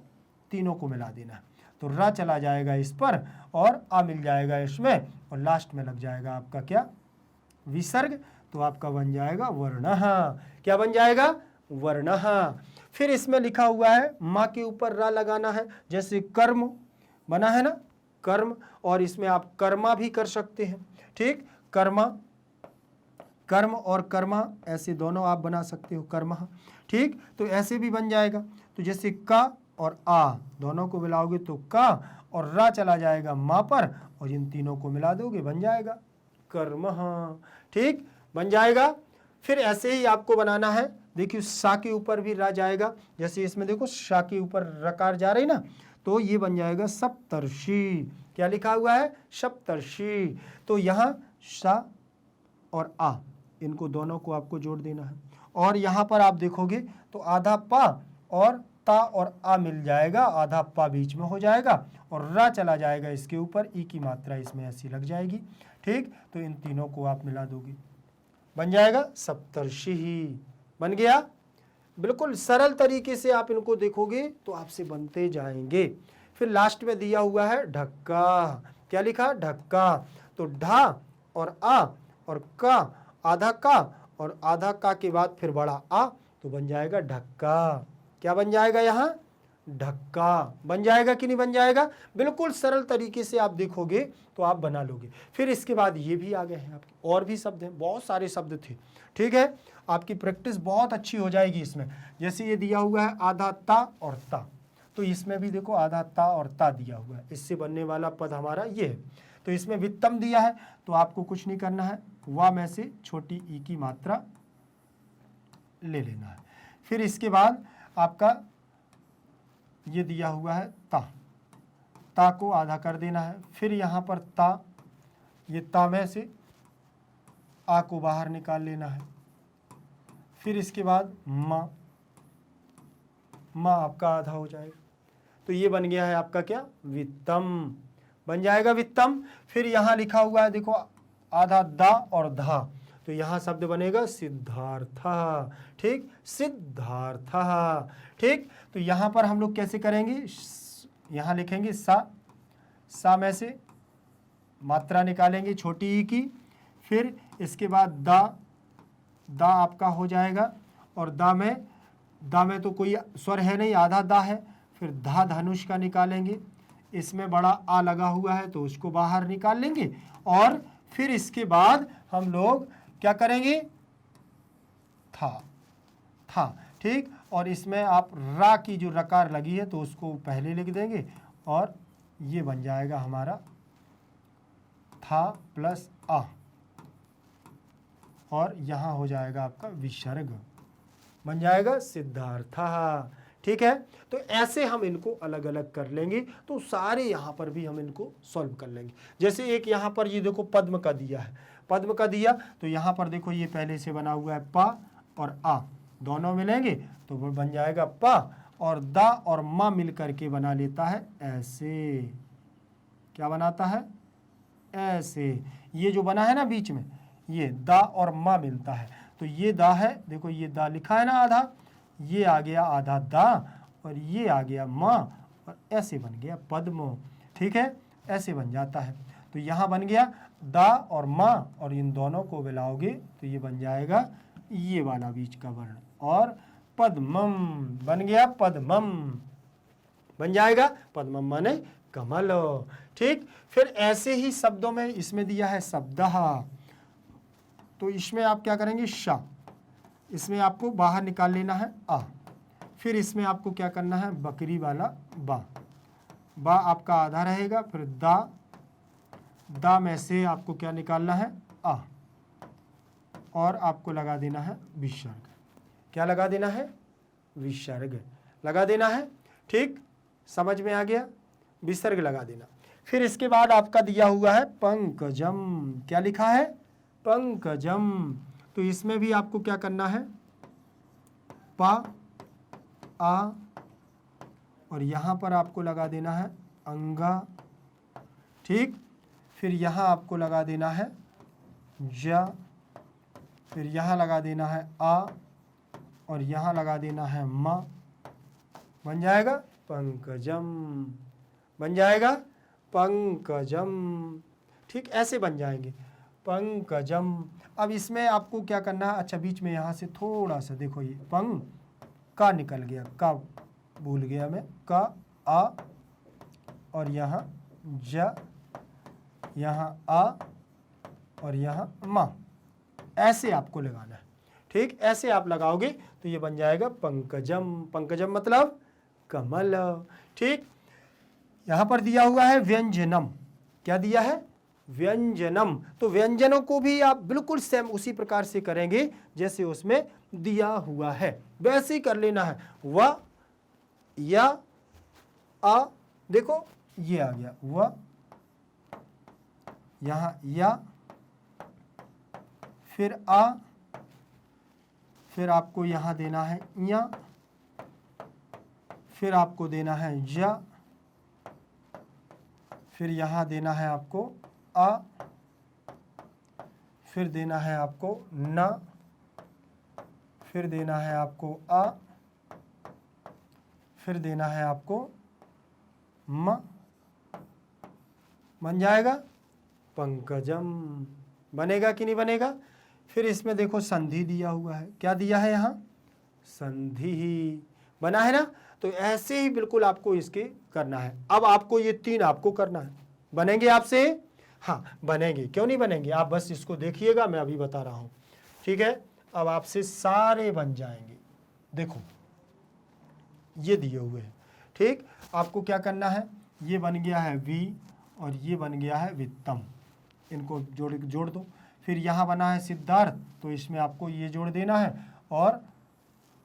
तीनों को मिला देना है, तो रा चला जाएगा इस पर और आ मिल जाएगा इसमें, और लास्ट में लग जाएगा आपका क्या विसर्ग, तो आपका बन जाएगा वर्णः। क्या बन जाएगा वर्णः। फिर इसमें लिखा हुआ है माँ के ऊपर रा लगाना है, जैसे कर्म बना है ना, कर्म, और इसमें आप कर्मा भी कर सकते हैं। ठीक, कर्मा, कर्म और कर्मा ऐसे दोनों आप बना सकते हो, कर्म। ठीक, तो ऐसे भी बन जाएगा, तो जैसे का और आ दोनों को मिलाओगे तो का, और रा चला जाएगा माँ पर, और इन तीनों को मिला दोगे बन जाएगा कर्म। ठीक, बन जाएगा। फिर ऐसे ही आपको बनाना है, देखिए सा के ऊपर भी रा जाएगा, जैसे इसमें देखो सा के ऊपर रकार जा रही ना, तो ये बन जाएगा सप्तर्षि। क्या लिखा हुआ है सप्तर्षि, तो यहाँ सा और आ, इनको दोनों को आपको जोड़ देना है, और यहाँ पर आप देखोगे तो आधा पा और ता और आ मिल जाएगा, आधा पा बीच में हो जाएगा, और रा चला जाएगा इसके ऊपर, ई की मात्रा इसमें ऐसी लग जाएगी। ठीक, तो इन तीनों को आप मिला दोगे, बन जाएगा सप्तर्षि ही, बन गया। बिल्कुल सरल तरीके से आप इनको देखोगे तो आपसे बनते जाएंगे। फिर लास्ट में दिया हुआ है ढक्का, क्या लिखा ढक्का, तो ढा और आ और का, आधा का और आधा का के बाद फिर बड़ा आ, तो बन जाएगा ढक्का। क्या बन जाएगा यहाँ ढक्का, बन जाएगा कि नहीं बन जाएगा। बिल्कुल सरल तरीके से आप देखोगे तो आप बना लोगे। फिर इसके बाद ये भी आ गए हैं आपके, और भी शब्द हैं, बहुत सारे शब्द थे। ठीक है, आपकी प्रैक्टिस बहुत अच्छी हो जाएगी इसमें। जैसे ये दिया हुआ है आधा ता और ता, तो इसमें भी देखो आधा ता और ता दिया हुआ है, इससे बनने वाला पद हमारा ये है। तो इसमें वित्तम दिया है, तो आपको कुछ नहीं करना है, वा में से छोटी ई की मात्रा ले लेना है। फिर इसके बाद आपका ये दिया हुआ है ता को आधा कर देना है। फिर यहाँ पर ये ता में से आ को बाहर निकाल लेना है। फिर इसके बाद माँ आपका आधा हो जाएगा। तो ये बन गया है आपका क्या, वित्तम बन जाएगा, वित्तम। फिर यहाँ लिखा हुआ है देखो आधा दा और धा, तो यहाँ शब्द बनेगा सिद्धार्थ, ठीक, सिद्धार्थ, ठीक। तो यहाँ पर हम लोग कैसे करेंगे, यहाँ लिखेंगे सा में से मात्रा निकालेंगे छोटी ई की। फिर इसके बाद दा आपका हो जाएगा, और दा में तो कोई स्वर है नहीं, आधा दा है। फिर धा धनुष का निकालेंगे, इसमें बड़ा आ लगा हुआ है तो उसको बाहर निकाल लेंगे। और फिर इसके बाद हम लोग क्या करेंगे, था, ठीक। और इसमें आप रा की जो रकार लगी है तो उसको पहले लिख देंगे, और ये बन जाएगा हमारा था प्लस आ, और यहाँ हो जाएगा आपका विसर्ग, बन जाएगा सिद्धार्थ, ठीक है। तो ऐसे हम इनको अलग अलग कर लेंगे, तो सारे यहाँ पर भी हम इनको सॉल्व कर लेंगे। जैसे एक यहाँ पर ये देखो पद्म का दिया है, पद्म का दिया तो यहाँ पर देखो ये पहले से बना हुआ है पा और आ, दोनों मिलेंगे तो वो बन जाएगा पा, और दा और मा मिल करके बना लेता है ऐसे, क्या बनाता है, ऐसे। ये जो बना है ना बीच में, ये दा और मा मिलता है, तो ये दा है, देखो ये दा लिखा है ना आधा, ये आ गया आधा दा, और ये आ गया माँ, और ऐसे बन गया पद्म, ठीक है, ऐसे बन जाता है। तो यहाँ बन गया दा और माँ, और इन दोनों को मिलाओगे तो ये बन जाएगा ये वाला बीच का वर्ण, और पद्मम बन गया, पद्मम बन जाएगा, पद्मम माने कमल, ठीक। फिर ऐसे ही शब्दों में इसमें दिया है शब्दः, तो इसमें आप क्या करेंगे, शा, इसमें आपको बाहर निकाल लेना है आ। फिर इसमें आपको क्या करना है, बकरी वाला बा आपका आधा रहेगा। फिर दा में से आपको क्या निकालना है, आ, और आपको लगा देना है विसर्ग, क्या लगा देना है, विसर्ग लगा देना है, ठीक, समझ में आ गया, विसर्ग लगा देना। फिर इसके बाद आपका दिया हुआ है पंकजम, क्या लिखा है, पंकजम, तो इसमें भी आपको क्या करना है, पा आ, और यहाँ पर आपको लगा देना है अंगा, ठीक। फिर यहाँ आपको लगा देना है जा, फिर यहाँ लगा देना है आ, और यहाँ लगा देना है मा, बन जाएगा पंकजम, बन जाएगा पंकजम, ठीक, ऐसे बन जाएंगे पंकजम। अब इसमें आपको क्या करना है, अच्छा बीच में यहाँ से थोड़ा सा देखो, ये पंग का निकल गया, का भूल गया मैं, का आ, और यहाँ जा, यहाँ आ, और यहाँ मा, ऐसे आपको लगाना है, ठीक, ऐसे आप लगाओगे तो ये बन जाएगा पंकजम, पंकजम मतलब कमल, ठीक। यहाँ पर दिया हुआ है व्यंजनम, क्या दिया है, व्यंजनम, तो व्यंजनों को भी आप बिल्कुल सेम उसी प्रकार से करेंगे जैसे उसमें दिया हुआ है, वैसे ही कर लेना है। व या आ, देखो ये आ गया व, यहाँ या, फिर आ, फिर आपको यहाँ देना है या, फिर आपको देना है जा, फिर यहाँ देना है आपको आ, फिर देना है आपको न, फिर देना है आपको आ, फिर देना है आपको म, बन जाएगा पंकजम, बनेगा कि नहीं बनेगा। फिर इसमें देखो संधि दिया हुआ है, क्या दिया है यहाँ, संधि बना है ना, तो ऐसे ही बिल्कुल आपको इसके करना है। अब आपको ये तीन आपको करना है, बनेंगे आपसे, हाँ बनेंगे, क्यों नहीं बनेंगे, आप बस इसको देखिएगा, मैं अभी बता रहा हूँ, ठीक है। अब आपसे सारे बन जाएंगे, देखो ये दिए हुए हैं, ठीक। आपको क्या करना है, ये बन गया है वी, और ये बन गया है वित्तम। इनको जोड़ दो। फिर यहाँ बना है सिद्धार्थ, तो इसमें आपको ये जोड़ देना है और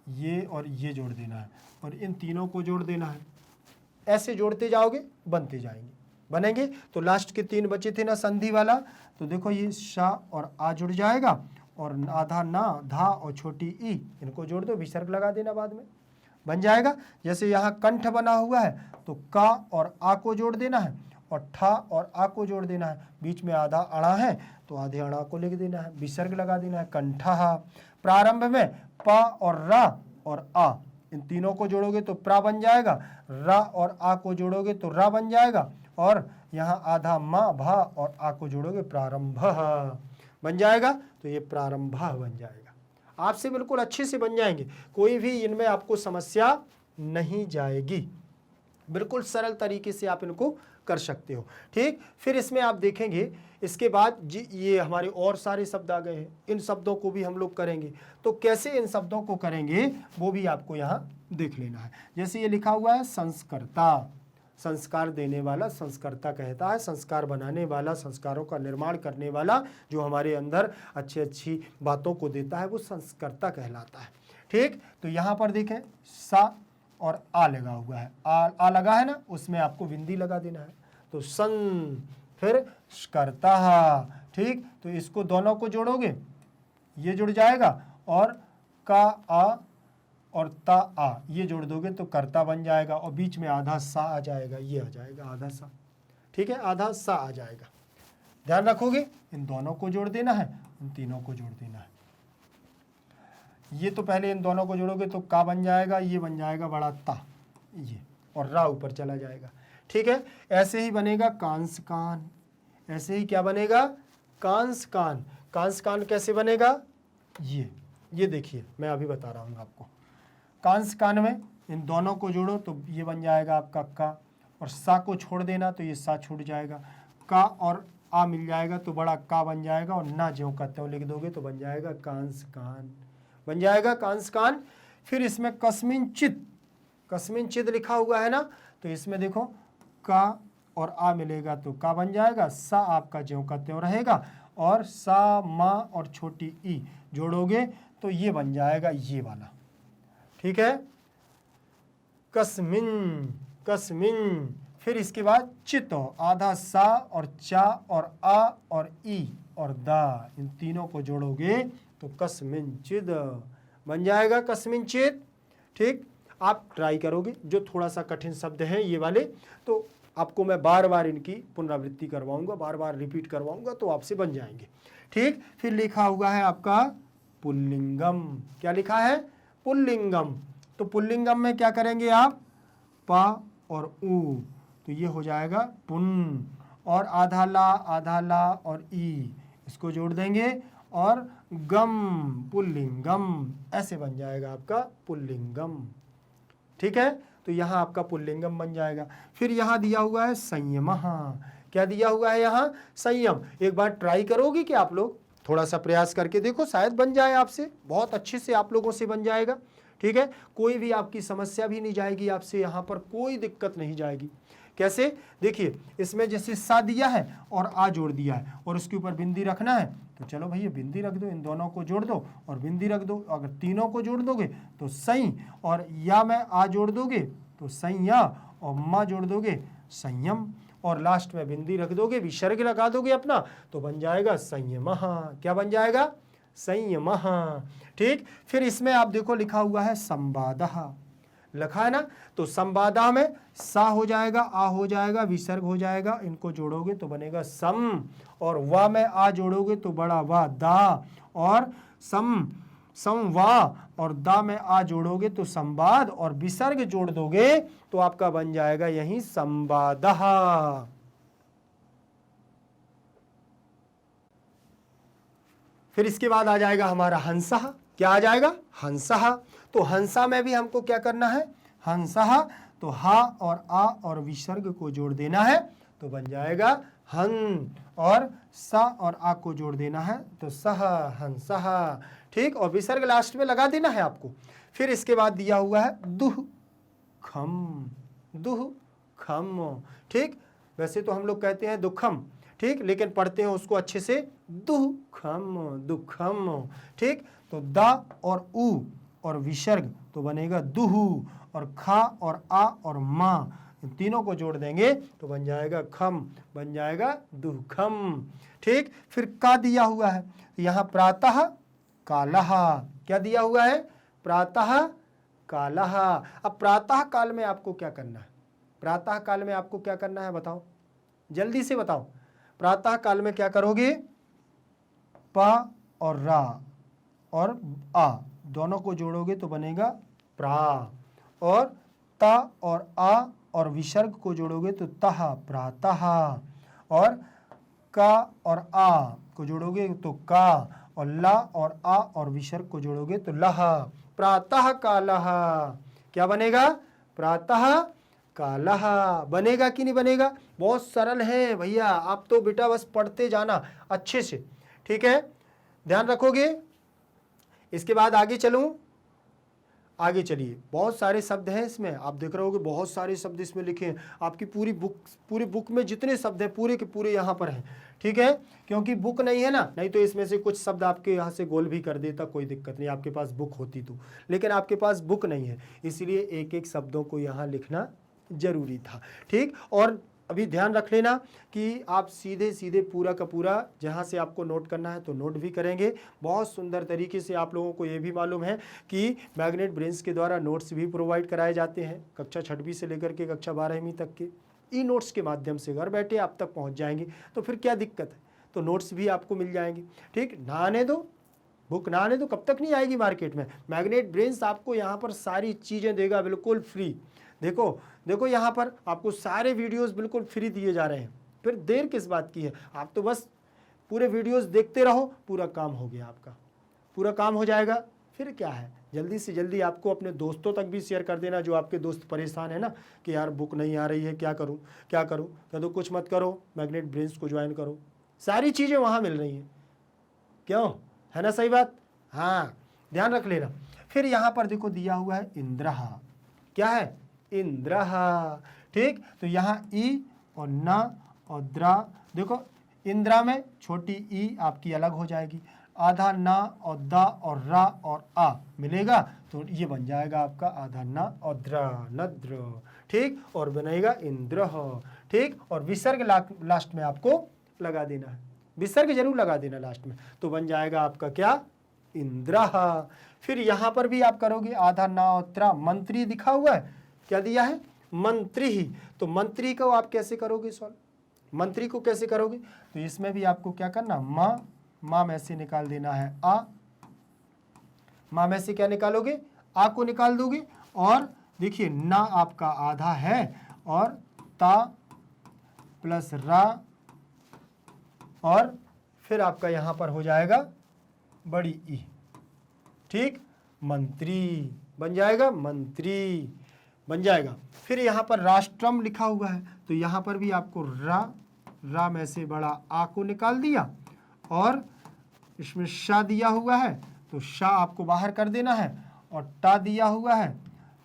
ये जोड़ देना है और इन तीनों को जोड़ देना है। ऐसे जोड़ते जाओगे बनते जाएंगे, बनेंगे। तो लास्ट के 3 बचे थे ना संधि वाला, तो देखो ये शा और आ जुड़ जाएगा और आधा ना, धा और छोटी ई, इनको जोड़ दो, विसर्ग लगा देना बाद में, बन जाएगा। जैसे यहाँ कंठ बना हुआ है तो का और आ को जोड़ देना है और ठा और आ को जोड़ देना है। बीच में आधा अड़ा है तो आधे अड़ा को लिख देना है, विसर्ग लगा देना है, कंठा। प्रारंभ में प और रा और आ, इन तीनों को जोड़ोगे तो प्रा बन जाएगा, रा और आ को जोड़ोगे तो रा बन जाएगा और यहाँ आधा मा भा और आ को जोड़ोगे प्रारंभ बन जाएगा। तो ये प्रारंभ बन जाएगा। आपसे बिल्कुल अच्छे से बन जाएंगे, कोई भी इनमें आपको समस्या नहीं जाएगी, बिल्कुल सरल तरीके से आप इनको कर सकते हो। ठीक, फिर इसमें आप देखेंगे इसके बाद जी ये हमारे और सारे शब्द आ गए हैं, इन शब्दों को भी हम लोग करेंगे। तो कैसे इन शब्दों को करेंगे वो भी आपको यहाँ देख लेना है। जैसे ये लिखा हुआ है संस्कर्ता, संस्कार देने वाला संस्कर्ता कहता है, संस्कार बनाने वाला, संस्कारों का निर्माण करने वाला, जो हमारे अंदर अच्छी अच्छी बातों को देता है, वो संस्कर्ता कहलाता है। ठीक, तो यहाँ पर देखें सा और आ लगा हुआ है, आ लगा है ना, उसमें आपको बिंदी लगा देना है। तो सन, फिर कर्ता। ठीक, तो इसको दोनों को जोड़ोगे, ये जुड़ जाएगा और का आ और ता आ ये जोड़ दोगे तो कर्ता बन जाएगा और बीच में आधा सा आ जाएगा, ये आ जाएगा आधा सा। ठीक है, आधा सा आ जाएगा, ध्यान रखोगे। इन दोनों को जोड़ देना है, इन तीनों को जोड़ देना है। ये तो पहले इन दोनों को जोड़ोगे तो का बन जाएगा, ये बन जाएगा बड़ा ता, ये, और रा ऊपर चला जाएगा। ठीक है, ऐसे ही बनेगा कांस कान, ऐसे ही क्या बनेगा कांस कान। कांस कान कैसे बनेगा, ये देखिए मैं अभी बता रहा हूँ आपको। कांस कान में इन दोनों को जोड़ो तो ये बन जाएगा आपका का, और सा को छोड़ देना तो ये सा छूट जाएगा, का और आ मिल जाएगा तो बड़ा का बन जाएगा, और ना ज्यों का त्यों लिख दोगे तो बन जाएगा कांस कान, बन जाएगा कांस कान। फिर इसमें कस्मिन चित, कस्मिन चित लिखा हुआ है ना, तो इसमें देखो का और आ मिलेगा तो का बन जाएगा, सा आपका ज्यों का त्यों रहेगा, और सा मा और छोटी ई जोड़ोगे तो ये बन जाएगा ये वाला। ठीक है, कस्मिन, कस्मिन। फिर इसके बाद चित, आधा सा और चा और आ और ई और दा, इन तीनों को जोड़ोगे तो कस्मिन चिद बन जाएगा, कस्मिन चिद। ठीक, आप ट्राई करोगे, जो थोड़ा सा कठिन शब्द हैं ये वाले, तो आपको मैं बार बार इनकी पुनरावृत्ति करवाऊंगा, बार बार रिपीट करवाऊंगा, तो आपसे बन जाएंगे। ठीक, फिर लिखा हुआ है आपका पुल्लिंगम, क्या लिखा है पुल्लिंगम। तो पुल्लिंगम में क्या करेंगे आप, पा और ऊ, तो ये हो जाएगा पुन, और आधा ला और ई, इसको जोड़ देंगे और गम, पुल्लिंगम, ऐसे बन जाएगा आपका पुल्लिंगम। ठीक है, तो यहाँ आपका पुल्लिंगम बन जाएगा। फिर यहाँ दिया हुआ है संयम, क्या दिया हुआ है यहाँ, संयम। एक बार ट्राई करोगे कि आप लोग थोड़ा सा प्रयास करके देखो, शायद बन जाए आपसे, बहुत अच्छे से आप लोगों से बन जाएगा। ठीक है, कोई भी आपकी समस्या भी नहीं जाएगी आपसे, यहाँ पर कोई दिक्कत नहीं जाएगी। कैसे, देखिए इसमें जैसे सा दिया है और आ जोड़ दिया है और उसके ऊपर बिंदी रखना है, तो चलो भैया बिंदी रख दो, इन दोनों को जोड़ दो और बिंदी रख दो। अगर तीनों को जोड़ दोगे तो सई, और या में आ जोड़ दोगे तो संया, और मा जोड़ दोगे संयम, और लास्ट में बिंदी रख दोगे, विसर्ग लगा दोगे अपना, तो बन जाएगा संयम। क्या बन जाएगा, संयम। ठीक, फिर इसमें आप देखो लिखा हुआ है संवादः, लिखा है ना, तो संवादा में सा हो जाएगा, आ हो जाएगा, विसर्ग हो जाएगा, इनको जोड़ोगे तो बनेगा सम, और वा में आ जोड़ोगे तो बड़ा वा दा, और संवा और दा में आ जोड़ोगे तो संवाद, और विसर्ग जोड़ दोगे तो आपका बन जाएगा यही संवादः। फिर इसके बाद आ जाएगा हमारा हंसः, क्या आ जाएगा हंसः। तो हंसा में भी हमको क्या करना है, हंसः, तो हा और आ और विसर्ग को जोड़ देना है तो बन जाएगा हन, और सा और आ को जोड़ देना है तो सह, हंसः। ठीक, और विसर्ग लास्ट में लगा देना है आपको। फिर इसके बाद दिया हुआ है दुह खम, दुह खम। ठीक, वैसे तो हम लोग कहते हैं दुखम, ठीक, लेकिन पढ़ते हैं उसको अच्छे से दुखम, दुखम, ठीक। तो द और उ और विसर्ग तो बनेगा दुहु, और खा और आ और मा, इन तीनों को जोड़ देंगे तो बन जाएगा खम, बन जाएगा दुखम, ठीक। फिर का दिया हुआ है, यहाँ प्रातः कालः, क्या दिया हुआ है, प्रातः कालः। अब प्रातः काल में आपको क्या करना है, प्रातः काल में आपको क्या करना है बताओ, जल्दी से बताओ। प्रातः काल में क्या करोगे, प और रा और आ दोनों को जोड़ोगे तो बनेगा प्रा, और ता और आ और विसर्ग को जोड़ोगे तो तह, प्रातः, और का और आ को जोड़ोगे तो का, और ला और आ और विसर्ग को जोड़ोगे तो लह, प्रातः कालः। क्या बनेगा, प्रातः कालः बनेगा कि नहीं बनेगा। बहुत सरल है भैया, आप तो बेटा बस पढ़ते जाना अच्छे से, ठीक है, ध्यान रखोगे। इसके बाद आगे चलूं, आगे चलिए, बहुत सारे शब्द हैं इसमें, आप देख रहे होगे बहुत सारे शब्द इसमें लिखे हैं। आपकी पूरी बुक में जितने शब्द हैं पूरे के पूरे यहाँ पर हैं, ठीक है, क्योंकि बुक नहीं है ना, नहीं तो इसमें से कुछ शब्द आपके यहाँ से गोल भी कर देता, कोई दिक्कत नहीं, आपके पास बुक होती तो, लेकिन आपके पास बुक नहीं है, इसलिए एक एक शब्दों को यहाँ लिखना जरूरी था, ठीक। और अभी ध्यान रख लेना कि आप सीधे सीधे पूरा का पूरा जहाँ से आपको नोट करना है तो नोट भी करेंगे। बहुत सुंदर तरीके से आप लोगों को ये भी मालूम है कि मैग्नेट ब्रेन्स के द्वारा नोट्स भी प्रोवाइड कराए जाते हैं, कक्षा 6वीं से लेकर के कक्षा 12वीं तक के ई नोट्स के माध्यम से घर बैठे आप तक पहुँच जाएंगे, तो फिर क्या दिक्कत है, तो नोट्स भी आपको मिल जाएंगे, ठीक। ना आने दो, बुक ना आने दो, कब तक नहीं आएगी मार्केट में। मैग्नेट ब्रेन्स आपको यहाँ पर सारी चीज़ें देगा बिल्कुल फ्री। देखो देखो यहाँ पर आपको सारे वीडियोस बिल्कुल फ्री दिए जा रहे हैं, फिर देर किस बात की है, आप तो बस पूरे वीडियोस देखते रहो, पूरा काम हो गया आपका, पूरा काम हो जाएगा। फिर क्या है, जल्दी से जल्दी आपको अपने दोस्तों तक भी शेयर कर देना, जो आपके दोस्त परेशान है ना कि यार बुक नहीं आ रही है, क्या करूँ क्या करूँ, कह दो कुछ मत करो, मैग्नेट ब्रेन्स को ज्वाइन करो, सारी चीज़ें वहाँ मिल रही हैं, क्यों, है ना सही बात। हाँ, ध्यान रख लेना। फिर यहाँ पर देखो दिया हुआ है इंद्रः, क्या है, इंद्रः, ठीक। तो यहाँ ई और न और द्रा, देखो इंद्रा में छोटी ई आपकी अलग हो जाएगी, आधा न और दा और रा और आ मिलेगा तो ये बन जाएगा आपका आधा न और द्रा, नद्र, ठीक, और बनेगा इंद्रः, ठीक। और विसर्ग लास्ट में आपको लगा देना है, विसर्ग जरूर लगा देना लास्ट में, तो बन जाएगा आपका क्या, इंद्रः। फिर यहाँ पर भी आप करोगे आधा न और त्रा, मंत्री दिखा हुआ है, क्या दिया है, मंत्री ही, तो मंत्री को आप कैसे करोगे सॉल्व, मंत्री को कैसे करोगे, तो इसमें भी आपको क्या करना, माँ में से निकाल देना है आ, माँ में से क्या निकालोगे, आ को निकाल दोगे, और देखिए ना आपका आधा है और ता प्लस रा, और फिर आपका यहाँ पर हो जाएगा बड़ी ई, ठीक, मंत्री बन जाएगा, मंत्री बन जाएगा। फिर यहाँ पर राष्ट्रम लिखा हुआ है, तो यहाँ पर भी आपको रा में से बड़ा आ को निकाल दिया, और इसमें शा दिया हुआ है तो शा आपको बाहर कर देना है, और टा दिया हुआ है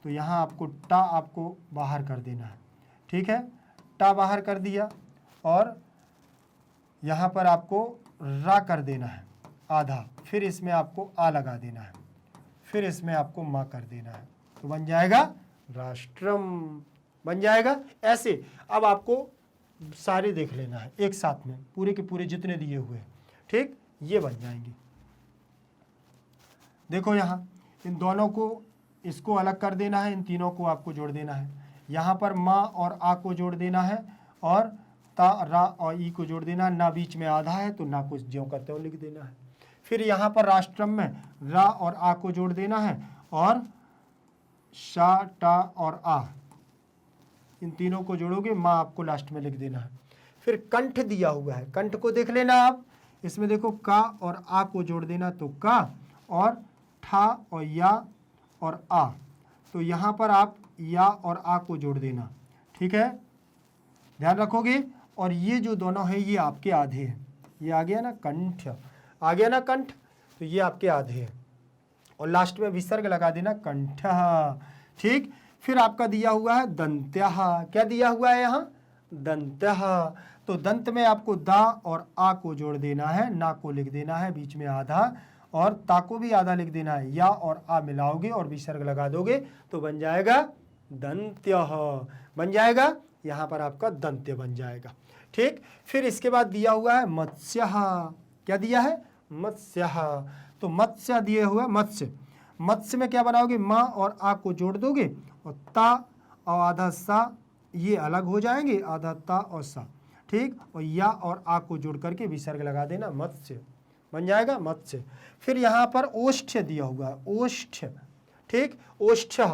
तो यहाँ आपको टा आपको बाहर कर देना है, ठीक है, टा बाहर कर दिया, और यहाँ पर आपको रा कर देना है आधा, फिर इसमें आपको आ लगा देना है, फिर इसमें आपको माँ कर देना है, तो बन जाएगा राष्ट्रम, बन जाएगा ऐसे। अब आपको सारे देख लेना है एक साथ में, पूरे के पूरे जितने दिए हुए हैं, ठीक, ये बन जाएंगे। देखो यहाँ इन दोनों को, इसको अलग कर देना है, इन तीनों को आपको जोड़ देना है, यहाँ पर माँ और आ को जोड़ देना है, और ता रा और ई को जोड़ देना है, ना बीच में आधा है तो ना कुछ ज्यों करते हो लिख देना है। फिर यहाँ पर राष्ट्रम में रा और आ को जोड़ देना है, और शा टा और आ इन तीनों को जोड़ोगे, माँ आपको लास्ट में लिख देना है। फिर कंठ दिया हुआ है, कंठ को देख लेना आप, इसमें देखो का और आ को जोड़ देना तो का, और ठा और या और आ, तो यहाँ पर आप या और आ को जोड़ देना, ठीक है, ध्यान रखोगे। और ये जो दोनों है ये आपके आधे हैं, ये आ गया ना कंठ, आ गया ना कंठ, तो ये आपके आधे हैं, और लास्ट में विसर्ग लगा देना कंठ, ठीक। फिर आपका दिया हुआ है दंत्या, क्या दिया हुआ है यहाँ, दंतः। तो दंत में आपको दा और आ को जोड़ देना है, ना को लिख देना है बीच में आधा, और ता को भी आधा लिख देना है। या और आ मिलाओगे और विसर्ग लगा दोगे तो बन जाएगा दंत्यः, बन जाएगा, यहाँ पर आपका दंत्य बन जाएगा। ठीक, फिर इसके बाद दिया हुआ है मत्स्यः। क्या दिया है? मत्स्यः। तो मत्स्य दिए हुए मत्स्य, मत्स्य में क्या बनाओगे? माँ और आ को जोड़ दोगे और ता और आधा सा ये अलग हो जाएंगे, आधा ता और सा। ठीक, और या और आ को जोड़ करके विसर्ग लगा देना, मत्स्य बन जाएगा मत्स्य। फिर यहाँ पर ओष्ठ्य दिया हुआ है, ओष्ठ्य। ठीक, ओष्ठ्य,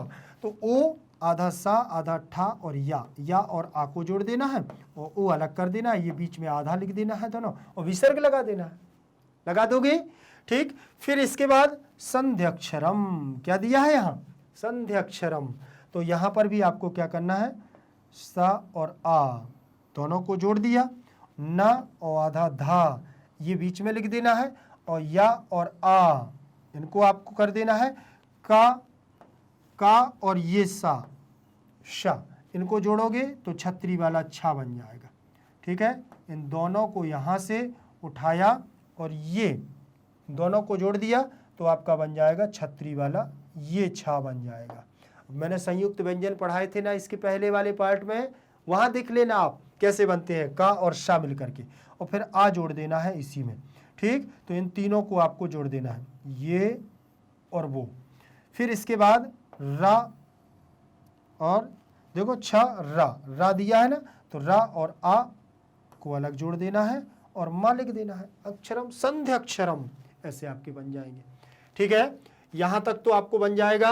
तो ओ आधा सा आधा ठा और या और आ को जोड़ देना है और ओ अलग कर देना है, ये बीच में आधा लिख देना है दोनों और विसर्ग लगा देना है, लगा दोगे। ठीक, फिर इसके बाद संध्यक्षरम। क्या दिया है यहाँ? संध्यक्षरम। तो यहाँ पर भी आपको क्या करना है? सा और आ दोनों को जोड़ दिया, न और आधा धा ये बीच में लिख देना है, और या और आ इनको आपको कर देना है का और ये सा शा, इनको जोड़ोगे तो छतरी वाला छा बन जाएगा। ठीक है, इन दोनों को यहाँ से उठाया और ये दोनों को जोड़ दिया तो आपका बन जाएगा छतरी वाला ये छा बन जाएगा। मैंने संयुक्त व्यंजन पढ़ाए थे ना इसके पहले वाले पार्ट में, वहाँ देख लेना आप कैसे बनते हैं, का और शा मिल करके, और फिर आ जोड़ देना है इसी में। ठीक, तो इन तीनों को आपको जोड़ देना है, ये और वो। फिर इसके बाद रा और देखो छ रा दिया है ना, तो रा और आ को अलग जोड़ देना है और मा लिख देना है। अक्षरम संध्य अक्षरम ऐसे आपके बन जाएंगे। ठीक है, यहां तक तो आपको बन जाएगा।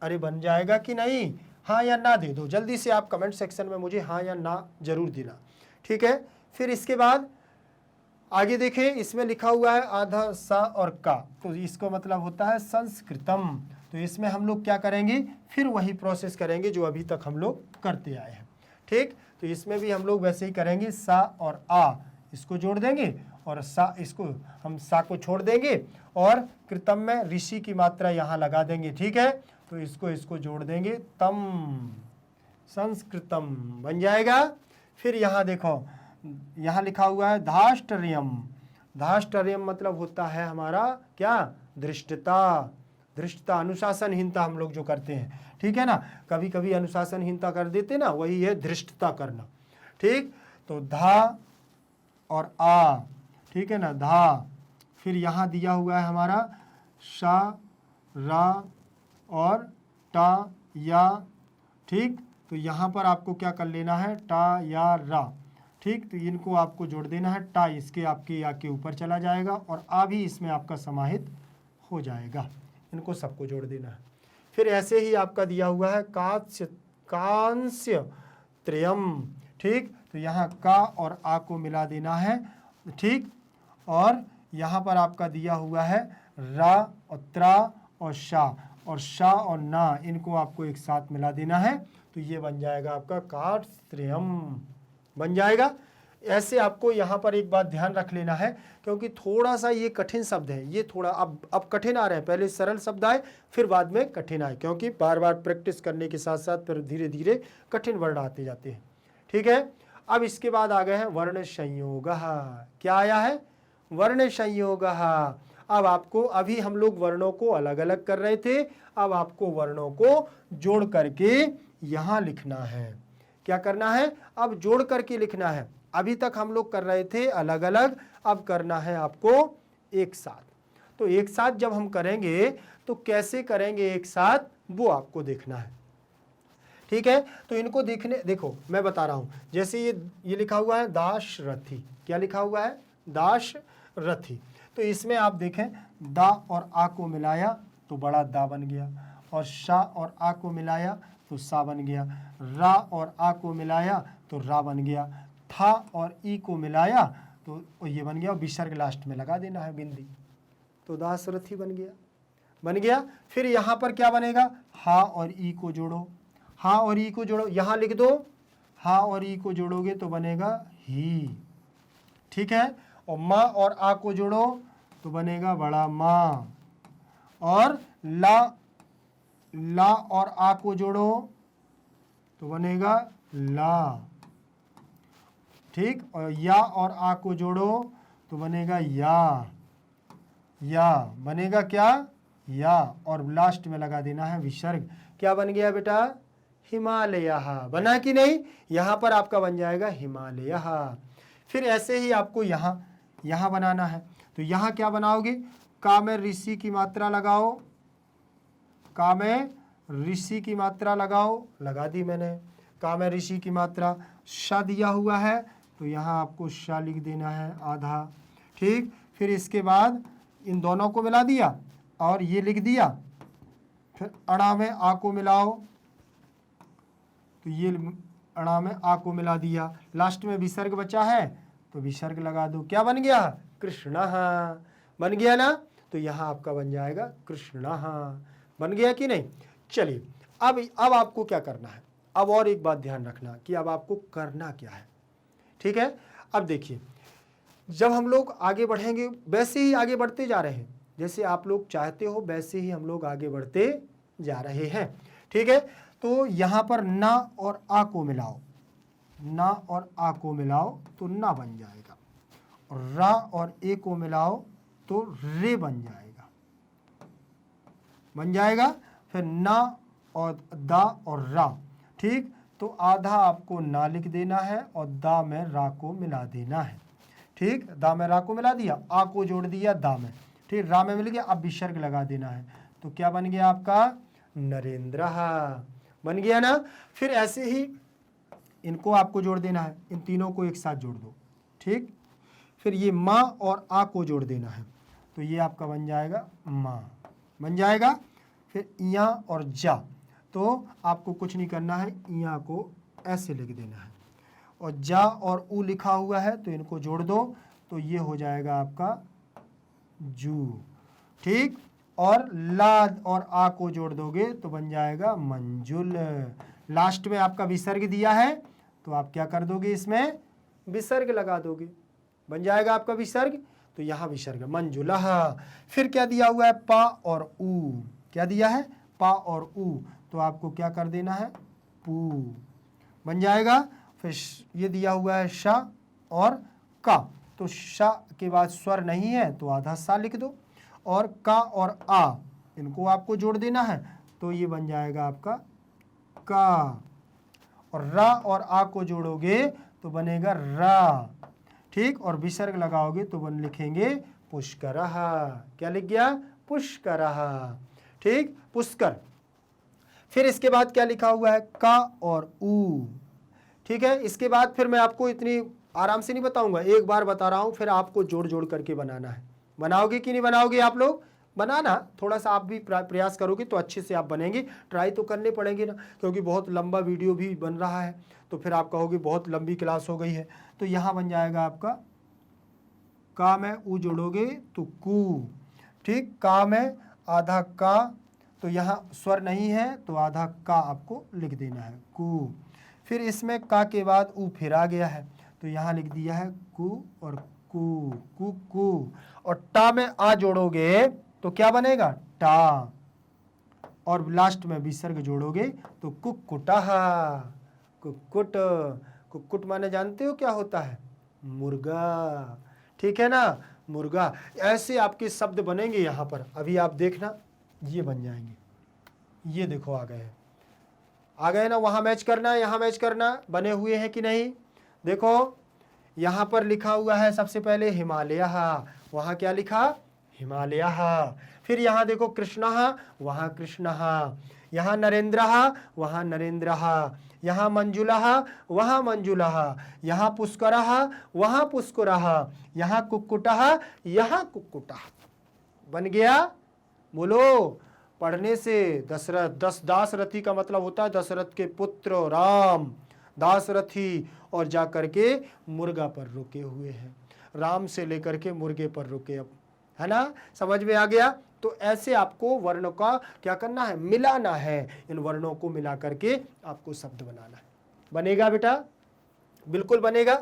अरे बन जाएगा कि नहीं? हाँ या ना दे दो जल्दी से आप कमेंट सेक्शन में, मुझे हाँ या ना जरूर देना। ठीक है, फिर इसके बाद आगे देखें, इसमें लिखा हुआ है आधा सा और का, तो इसको मतलब होता है संस्कृतम। तो इसमें हम लोग क्या करेंगे? फिर वही प्रोसेस करेंगे जो अभी तक हम लोग करते आए हैं। ठीक, तो इसमें भी हम लोग वैसे ही करेंगे, सा और आ इसको जोड़ देंगे और सा, इसको हम सा को छोड़ देंगे और कृतम में ऋषि की मात्रा यहाँ लगा देंगे। ठीक है, तो इसको जोड़ देंगे, तम संस्कृतम बन जाएगा। फिर यहाँ देखो, यहाँ लिखा हुआ है धाष्टर्यम। धाष्टर्यम मतलब होता है हमारा क्या? धृष्टता। धृष्टता, अनुशासनहीनता हम लोग जो करते हैं, ठीक है ना, कभी कभी अनुशासनहीनता कर देते ना, वही है धृष्टता करना। ठीक, तो धा और आ, ठीक है ना, धा। फिर यहाँ दिया हुआ है हमारा शा रा और टा या। ठीक, तो यहाँ पर आपको क्या कर लेना है? टा या रा। ठीक, तो इनको आपको जोड़ देना है, टा इसके आपके या के ऊपर चला जाएगा और आ भी इसमें आपका समाहित हो जाएगा, इनको सबको जोड़ देना है। फिर ऐसे ही आपका दिया हुआ है कांस्य त्रयम। ठीक, तो यहाँ का और आ को मिला देना है। ठीक, और यहाँ पर आपका दिया हुआ है रा और त्रा और शा और ना, इनको आपको एक साथ मिला देना है, तो ये बन जाएगा आपका कात्स्त्रयम बन जाएगा। ऐसे आपको यहाँ पर एक बात ध्यान रख लेना है, क्योंकि थोड़ा सा ये कठिन शब्द है, ये थोड़ा अब कठिन आ रहे हैं, पहले सरल शब्द आए फिर बाद में कठिन आए, क्योंकि बार बार प्रैक्टिस करने के साथ साथ फिर धीरे धीरे कठिन वर्ण आते जाते हैं। ठीक है, अब इसके बाद आ गए हैं वर्ण संयोग। क्या आया है? वर्ण संयोग। अब आपको, अभी हम लोग वर्णों को अलग अलग कर रहे थे, अब आपको वर्णों को जोड़ करके यहाँ लिखना है। क्या करना है? अब जोड़ करके लिखना है। अभी तक हम लोग कर रहे थे अलग अलग, अब करना है आपको एक साथ। तो एक साथ जब हम करेंगे तो कैसे करेंगे एक साथ, वो आपको देखना है। ठीक है, तो इनको देखो मैं बता रहा हूं, जैसे ये लिखा हुआ है दाशरथी। क्या लिखा हुआ है? दाशरथी। तो इसमें आप देखें, दा और आ को मिलाया तो बड़ा दा बन गया, और शा और आ को मिलाया तो सा बन गया, रा और आ को मिलाया तो रा बन गया, था और ई को मिलाया तो ये बन गया, और विसर्ग लास्ट में लगा देना है बिंदी, तो दाशरथी बन गया। फिर यहाँ पर क्या बनेगा? हा और ई को जोड़ो, हा और ई को जोड़ो, यहाँ लिख दो, हा और ई को जोड़ोगे तो बनेगा ही। ठीक है, और माँ और आ को जोड़ो तो बनेगा बड़ा माँ, और ला और आ को जोड़ो तो बनेगा ला, ठीक। और या और आ को जोड़ो तो बनेगा या बनेगा क्या, या, और लास्ट में लगा देना है विसर्ग। क्या बन गया बेटा, हिमालय। बना कि नहीं, यहाँ पर आपका बन जाएगा हिमालय। फिर ऐसे ही आपको यहाँ बनाना है, तो यहाँ क्या बनाओगे, का में ऋषि की मात्रा लगाओ, का में ऋषि की मात्रा लगाओ, लगा दी मैंने, का में ऋषि की मात्रा। श दिया हुआ है तो यहाँ आपको श लिख देना है आधा, ठीक। फिर इसके बाद इन दोनों को मिला दिया और ये लिख दिया। फिर अणा में आ को मिलाओ, तो ये अणा में आ को मिला दिया। लास्ट में विसर्ग बचा है तो विसर्ग लगा दो। क्या बन गया, कृष्ण बन गया ना, तो यहाँ आपका बन जाएगा कृष्ण। बन गया कि नहीं। चलिए अब आपको क्या करना है, अब और एक बात ध्यान रखना कि अब आपको करना क्या है, ठीक है। अब देखिए, जब हम लोग आगे बढ़ेंगे वैसे ही आगे बढ़ते जा रहे हैं, जैसे आप लोग चाहते हो वैसे ही हम लोग आगे बढ़ते जा रहे हैं, ठीक है। तो यहाँ पर ना और आ को मिलाओ, ना और आ को मिलाओ तो ना बन जाएगा, और रा और ए को मिलाओ तो रे बन जाएगा, फिर ना और दा और रा, ठीक। तो आधा आपको ना लिख देना है और दा में रा को मिला देना है, ठीक। दा में रा को मिला दिया, आ को जोड़ दिया दा में, ठीक। रा में मिल गया, अब विसर्ग लगा देना है, तो क्या बन गया आपका, नरेंद्र बन गया ना। फिर ऐसे ही इनको आपको जोड़ देना है, इन तीनों को एक साथ जोड़ दो, ठीक। फिर ये माँ और आ को जोड़ देना है, तो ये आपका बन जाएगा माँ, बन जाएगा। फिर इया और जा, तो आपको कुछ नहीं करना है, इया को ऐसे लिख देना है, और जा और ऊ लिखा हुआ है तो इनको जोड़ दो, तो ये हो जाएगा आपका जू, ठीक। और लाद और आ को जोड़ दोगे तो बन जाएगा मंजुल। लास्ट में आपका विसर्ग दिया है तो आप क्या कर दोगे, इसमें विसर्ग लगा दोगे, बन जाएगा आपका विसर्ग, तो यहाँ विसर्ग मंजुला। फिर क्या दिया हुआ है, पा और ऊ, क्या दिया है, पा और ऊ, तो आपको क्या कर देना है, पू, बन जाएगा। फिर ये दिया हुआ है श और का, तो श के बाद स्वर नहीं है तो आधा सा लिख दो, और का और आ इनको आपको जोड़ देना है, तो ये बन जाएगा आपका का, और रा और आ को जोड़ोगे तो बनेगा रा, ठीक। और विसर्ग लगाओगे तो बन लिखेंगे पुष्करः। क्या लिख गया, पुष्करः, ठीक, पुष्कर। फिर इसके बाद क्या लिखा हुआ है, का और ऊ, ठीक है। इसके बाद फिर मैं आपको इतनी आराम से नहीं बताऊंगा, एक बार बता रहा हूं, फिर आपको जोड़ जोड़ करके बनाना है। बनाओगे कि नहीं बनाओगे आप लोग, बनाना, थोड़ा सा आप भी प्रयास करोगे तो अच्छे से आप बनेंगे, ट्राई तो करने पड़ेंगे ना, क्योंकि बहुत लंबा वीडियो भी बन रहा है, तो फिर आप कहोगे बहुत लंबी क्लास हो गई है। तो यहाँ बन जाएगा आपका का में ऊ जोड़ोगे तो कू, ठीक। का में आधा का, तो यहाँ स्वर नहीं है तो आधा का आपको लिख देना है, कू। फिर इसमें का के बाद ऊ फिर आ गया है, तो यहाँ लिख दिया है कू और कू, कू कू। और टा में आ जोड़ोगे तो क्या बनेगा, टा, और लास्ट में विसर्ग जोड़ोगे तो कुक्कुटः, कुक्कुट। कुक्कुट माने जानते हो क्या होता है, मुर्गा, ठीक है ना, मुर्गा। ऐसे आपके शब्द बनेंगे यहाँ पर, अभी आप देखना ये बन जाएंगे, ये देखो आ गए ना, वहाँ मैच करना है, यहाँ मैच करना, बने हुए हैं कि नहीं। देखो यहाँ पर लिखा हुआ है सबसे पहले हिमालय, वहाँ क्या लिखा, हिमालय। फिर यहाँ देखो कृष्णः, वहाँ कृष्णः, यहाँ नरेंद्रः, वहाँ नरेंद्रः, यहाँ मंजुलः, वहाँ मंजुलः, यहाँ पुष्करः, वहाँ पुष्करः, यहाँ कुक्कुटः, यहाँ कुक्कुटः। बन गया, बोलो। पढ़ने से दशरथ, दासरथी का मतलब होता है दशरथ के पुत्र राम, दासरथी, और जा करके मुर्गा पर रुके हुए हैं, राम से लेकर के मुर्गे पर रुके, अब है ना, समझ में आ गया। तो ऐसे आपको वर्णों का क्या करना है, मिलाना है, इन वर्णों को मिला करके आपको शब्द बनाना है। बनेगा बेटा, बिल्कुल बनेगा,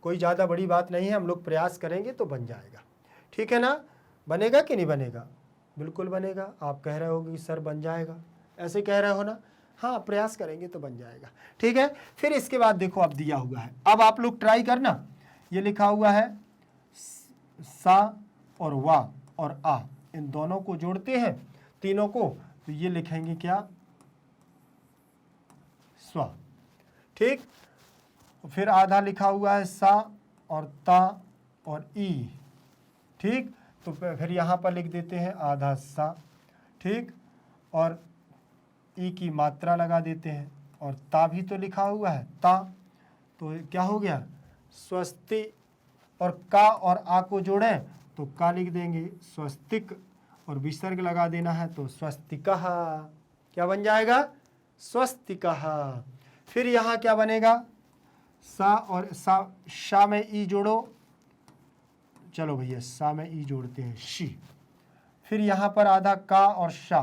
कोई ज़्यादा बड़ी बात नहीं है, हम लोग प्रयास करेंगे तो बन जाएगा, ठीक है ना। बनेगा कि नहीं बनेगा, बिल्कुल बनेगा। आप कह रहे हो कि सर बन जाएगा, ऐसे कह रहे हो ना, हाँ, प्रयास करेंगे तो बन जाएगा। ठीक है, फिर इसके बाद देखो अब दिया हुआ है, अब आप लोग ट्राई करना। ये लिखा हुआ है सा और वा और आ, इन दोनों को जोड़ते हैं तीनों को, तो ये लिखेंगे क्या, स्वा। ठीक, फिर आधा लिखा हुआ है सा और ता और ई। ठीक, तो फिर यहाँ पर लिख देते हैं आधा सा। ठीक, और ई की मात्रा लगा देते हैं, और ता भी तो लिखा हुआ है ता, तो क्या हो गया, स्वस्ति। और का और आ को जोड़ें तो का लिख देंगे स्वस्तिक, और विसर्ग लगा देना है तो स्वस्तिकः। क्या बन जाएगा, स्वस्तिकः। फिर यहाँ क्या बनेगा, सा और सा, शा में ई जोड़ो, चलो भैया सा में ई जोड़ते हैं शी। फिर यहाँ पर आधा का और शा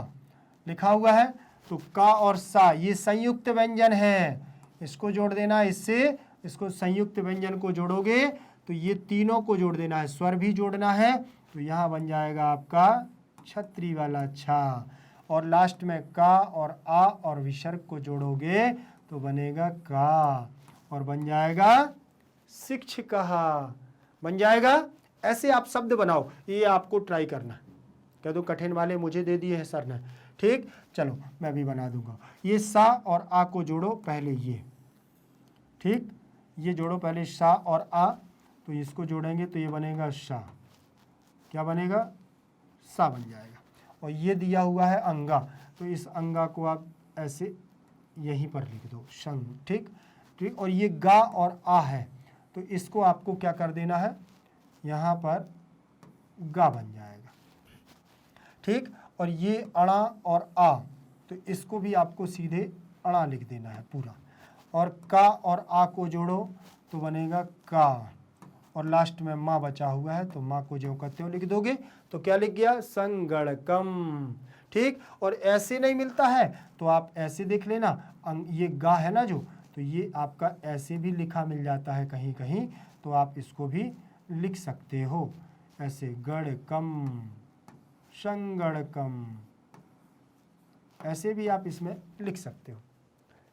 लिखा हुआ है, तो का और सा ये संयुक्त व्यंजन है, इसको जोड़ देना इससे, इसको संयुक्त व्यंजन को जोड़ोगे तो ये तीनों को जोड़ देना है, स्वर भी जोड़ना है, तो यहाँ बन जाएगा आपका छतरी वाला छा। और लास्ट में का और आ और विसर्ग को जोड़ोगे तो बनेगा का, और बन जाएगा शिक्षकः, बन जाएगा। ऐसे आप शब्द बनाओ, ये आपको ट्राई करना है। कह दो कठिन वाले मुझे दे दिए हैं सर ने। ठीक, चलो मैं भी बना दूंगा। ये सा और आ को जोड़ो पहले ये, ठीक, ये जोड़ो पहले सा और आ, तो इसको जोड़ेंगे तो ये बनेगा शा। क्या बनेगा, सा बन जाएगा। और ये दिया हुआ है अंगा, तो इस अंगा को आप ऐसे यहीं पर लिख दो संग। ठीक ठीक, और ये गा और आ है, तो इसको आपको क्या कर देना है, यहाँ पर गा बन जाएगा। ठीक, और ये अड़ा और आ, तो इसको भी आपको सीधे अड़ा लिख देना है पूरा। और का और आ को जोड़ो तो बनेगा का, और लास्ट में माँ बचा हुआ है, तो माँ को जो कहते हो लिख दोगे तो क्या लिख गया, संगणकम। ठीक, और ऐसे नहीं मिलता है तो आप ऐसे देख लेना, ये गा है ना जो, तो ये आपका ऐसे भी लिखा मिल जाता है कहीं कहीं, तो आप इसको भी लिख सकते हो ऐसे, गणकम, संगणकम, ऐसे भी आप इसमें लिख सकते हो।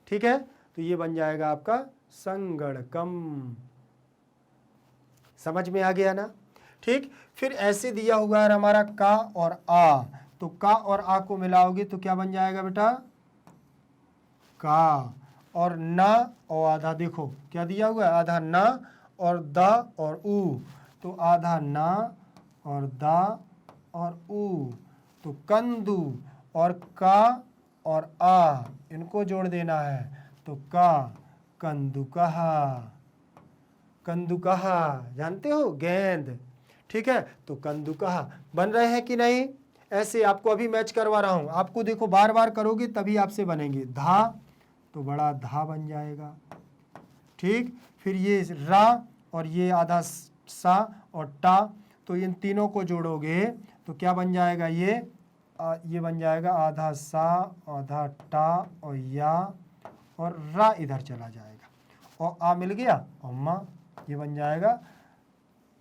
ठीक है, तो ये बन जाएगा आपका संगणकम। समझ में आ गया ना। ठीक, फिर ऐसे दिया हुआ है हमारा का और आ, तो का और आ को मिलाओगे तो क्या बन जाएगा बेटा, का। और ना और आधा, देखो क्या दिया हुआ है, आधा ना और दा और ऊ, तो आधा ना और दा और ऊ, तो कंदू। और का और आ इनको जोड़ देना है, तो का कंदुकः, कंदुकः, जानते हो गेंद। ठीक है, तो कंदुकः बन रहे हैं कि नहीं। ऐसे आपको अभी मैच करवा रहा हूं, आपको देखो बार बार करोगे तभी आपसे बनेंगे। धा, तो बड़ा धा बन जाएगा। ठीक, फिर ये रा और ये आधा सा और टा, तो इन तीनों को जोड़ोगे तो क्या बन जाएगा, ये बन जाएगा आधा सा आधा टा और या, और रा इधर चला जाएगा, और आ मिल गया, और माँ, ये बन जाएगा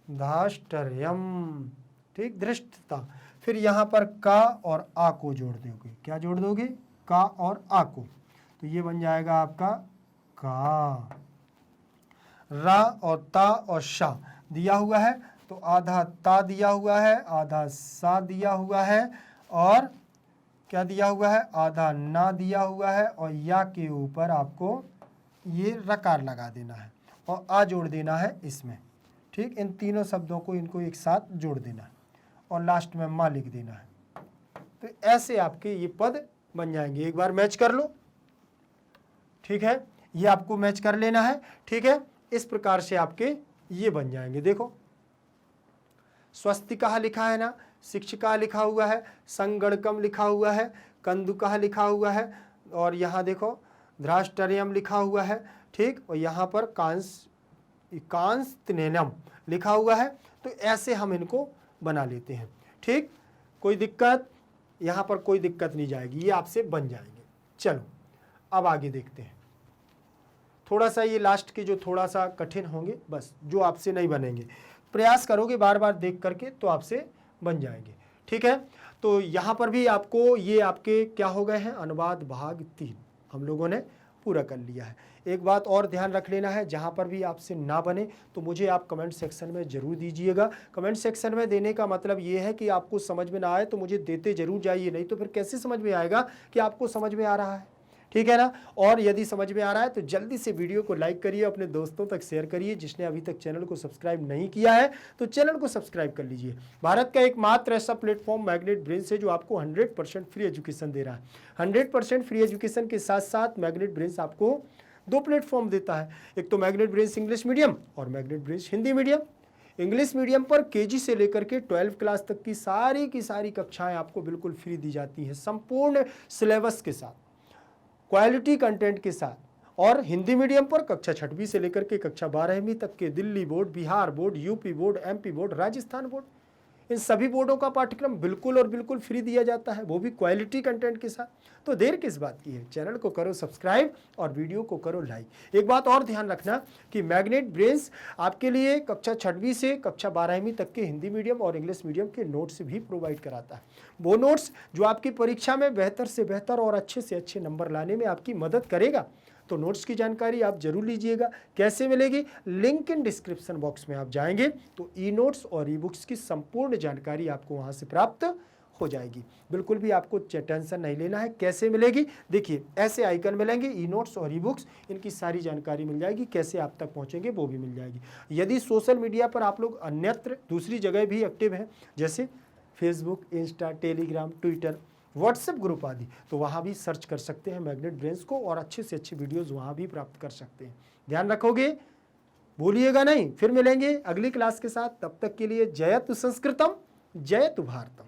धाष्टर्यम। ठीक, धृष्टता। फिर यहाँ पर का और आ को जोड़ दोगे, क्या जोड़ दोगे, का और आ को, तो ये बन जाएगा आपका का। रा और ता और शा दिया हुआ है, तो आधा ता दिया हुआ है, आधा सा दिया हुआ है, और क्या दिया हुआ है, आधा ना दिया हुआ है, और या के ऊपर आपको ये रकार लगा देना है और आ जोड़ देना है इसमें। ठीक, इन तीनों शब्दों को इनको एक साथ जोड़ देना है और लास्ट में माँ लिख देना है। तो ऐसे आपके ये पद बन जाएंगे। एक बार मैच कर लो। ठीक है, ये आपको मैच कर लेना है। ठीक है, इस प्रकार से आपके ये बन जाएंगे। देखो स्वस्तिकः लिखा है ना, शिक्षिका लिखा हुआ है, संगणकम लिखा हुआ है, कंदुकः लिखा हुआ है, और यहाँ देखो धृष्टर्यम लिखा हुआ है। ठीक, और यहाँ पर कांस्तिनेनम लिखा हुआ है। तो ऐसे हम इनको बना लेते हैं। ठीक, कोई दिक्कत, यहाँ पर कोई दिक्कत नहीं जाएगी, ये आपसे बन जाएंगे। चलो अब आगे देखते हैं। थोड़ा सा ये लास्ट के जो थोड़ा सा कठिन होंगे, बस जो आपसे नहीं बनेंगे, प्रयास करोगे बार बार देख करके तो आपसे बन जाएंगे। ठीक है, तो यहाँ पर भी आपको ये आपके क्या हो गए हैं, अनुवाद भाग 3। हम लोगों ने पूरा कर लिया है। एक बात और ध्यान रख लेना है, जहाँ पर भी आपसे ना बने तो मुझे आप कमेंट सेक्शन में ज़रूर दीजिएगा। कमेंट सेक्शन में देने का मतलब ये है कि आपको समझ में ना आए तो मुझे देते ज़रूर जाइए, नहीं तो फिर कैसे समझ में आएगा कि आपको समझ में आ रहा है, ठीक है ना। और यदि समझ में आ रहा है तो जल्दी से वीडियो को लाइक करिए, अपने दोस्तों तक शेयर करिए। जिसने अभी तक चैनल को सब्सक्राइब नहीं किया है तो चैनल को सब्सक्राइब कर लीजिए। भारत का एकमात्र ऐसा प्लेटफॉर्म मैग्नेट ब्रेन्स है जो आपको 100% फ्री एजुकेशन दे रहा है। 100% फ्री एजुकेशन के साथ साथ मैग्नेट ब्रेन्स आपको 2 प्लेटफॉर्म देता है। एक तो मैग्नेट ब्रेन्स इंग्लिश मीडियम और magnet brains Hindi medium. English medium पर केजी से लेकर के 12 क्लास तक की सारी कक्षाएं आपको बिल्कुल फ्री दी जाती हैं, संपूर्ण सिलेबस के साथ, क्वालिटी कंटेंट के साथ। और हिंदी मीडियम पर कक्षा 6वीं से लेकर के कक्षा 12वीं तक के Delhi board, Bihar board, UP board, MP board, Rajasthan board, इन सभी बोर्डों का पाठ्यक्रम बिल्कुल और बिल्कुल फ्री दिया जाता है, वो भी क्वालिटी कंटेंट के साथ। तो देर किस बात की है, चैनल को करो सब्सक्राइब और वीडियो को करो लाइक। एक बात और ध्यान रखना कि मैग्नेट ब्रेन्स आपके लिए कक्षा 6वीं से कक्षा 12वीं तक के हिंदी मीडियम और इंग्लिश मीडियम के नोट्स भी प्रोवाइड कराता है। वो नोट्स जो आपकी परीक्षा में बेहतर से बेहतर और अच्छे से अच्छे नंबर लाने में आपकी मदद करेगा। तो नोट्स की जानकारी आप जरूर लीजिएगा। कैसे मिलेगी? लिंक इन डिस्क्रिप्शन बॉक्स में आप जाएंगे तो ई नोट्स और ई बुक्स की संपूर्ण जानकारी आपको वहां से प्राप्त हो जाएगी। बिल्कुल भी आपको टेंशन नहीं लेना है। कैसे मिलेगी? देखिए, ऐसे आइकन मिलेंगे, ई नोट्स और ई बुक्स, इनकी सारी जानकारी मिल जाएगी। कैसे आप तक पहुंचेंगे वो भी मिल जाएगी। यदि सोशल मीडिया पर आप लोग अन्यत्र दूसरी जगह भी एक्टिव हैं, जैसे Facebook, Insta, Telegram, Twitter, WhatsApp group आदि, तो वहाँ भी सर्च कर सकते हैं मैग्नेट ब्रेन्स को और अच्छे से अच्छी वीडियोज़ वहाँ भी प्राप्त कर सकते हैं। ध्यान रखोगे, भूलिएगा नहीं। फिर मिलेंगे अगली क्लास के साथ। तब तक के लिए जयतु संस्कृतम, जयतु भारतम।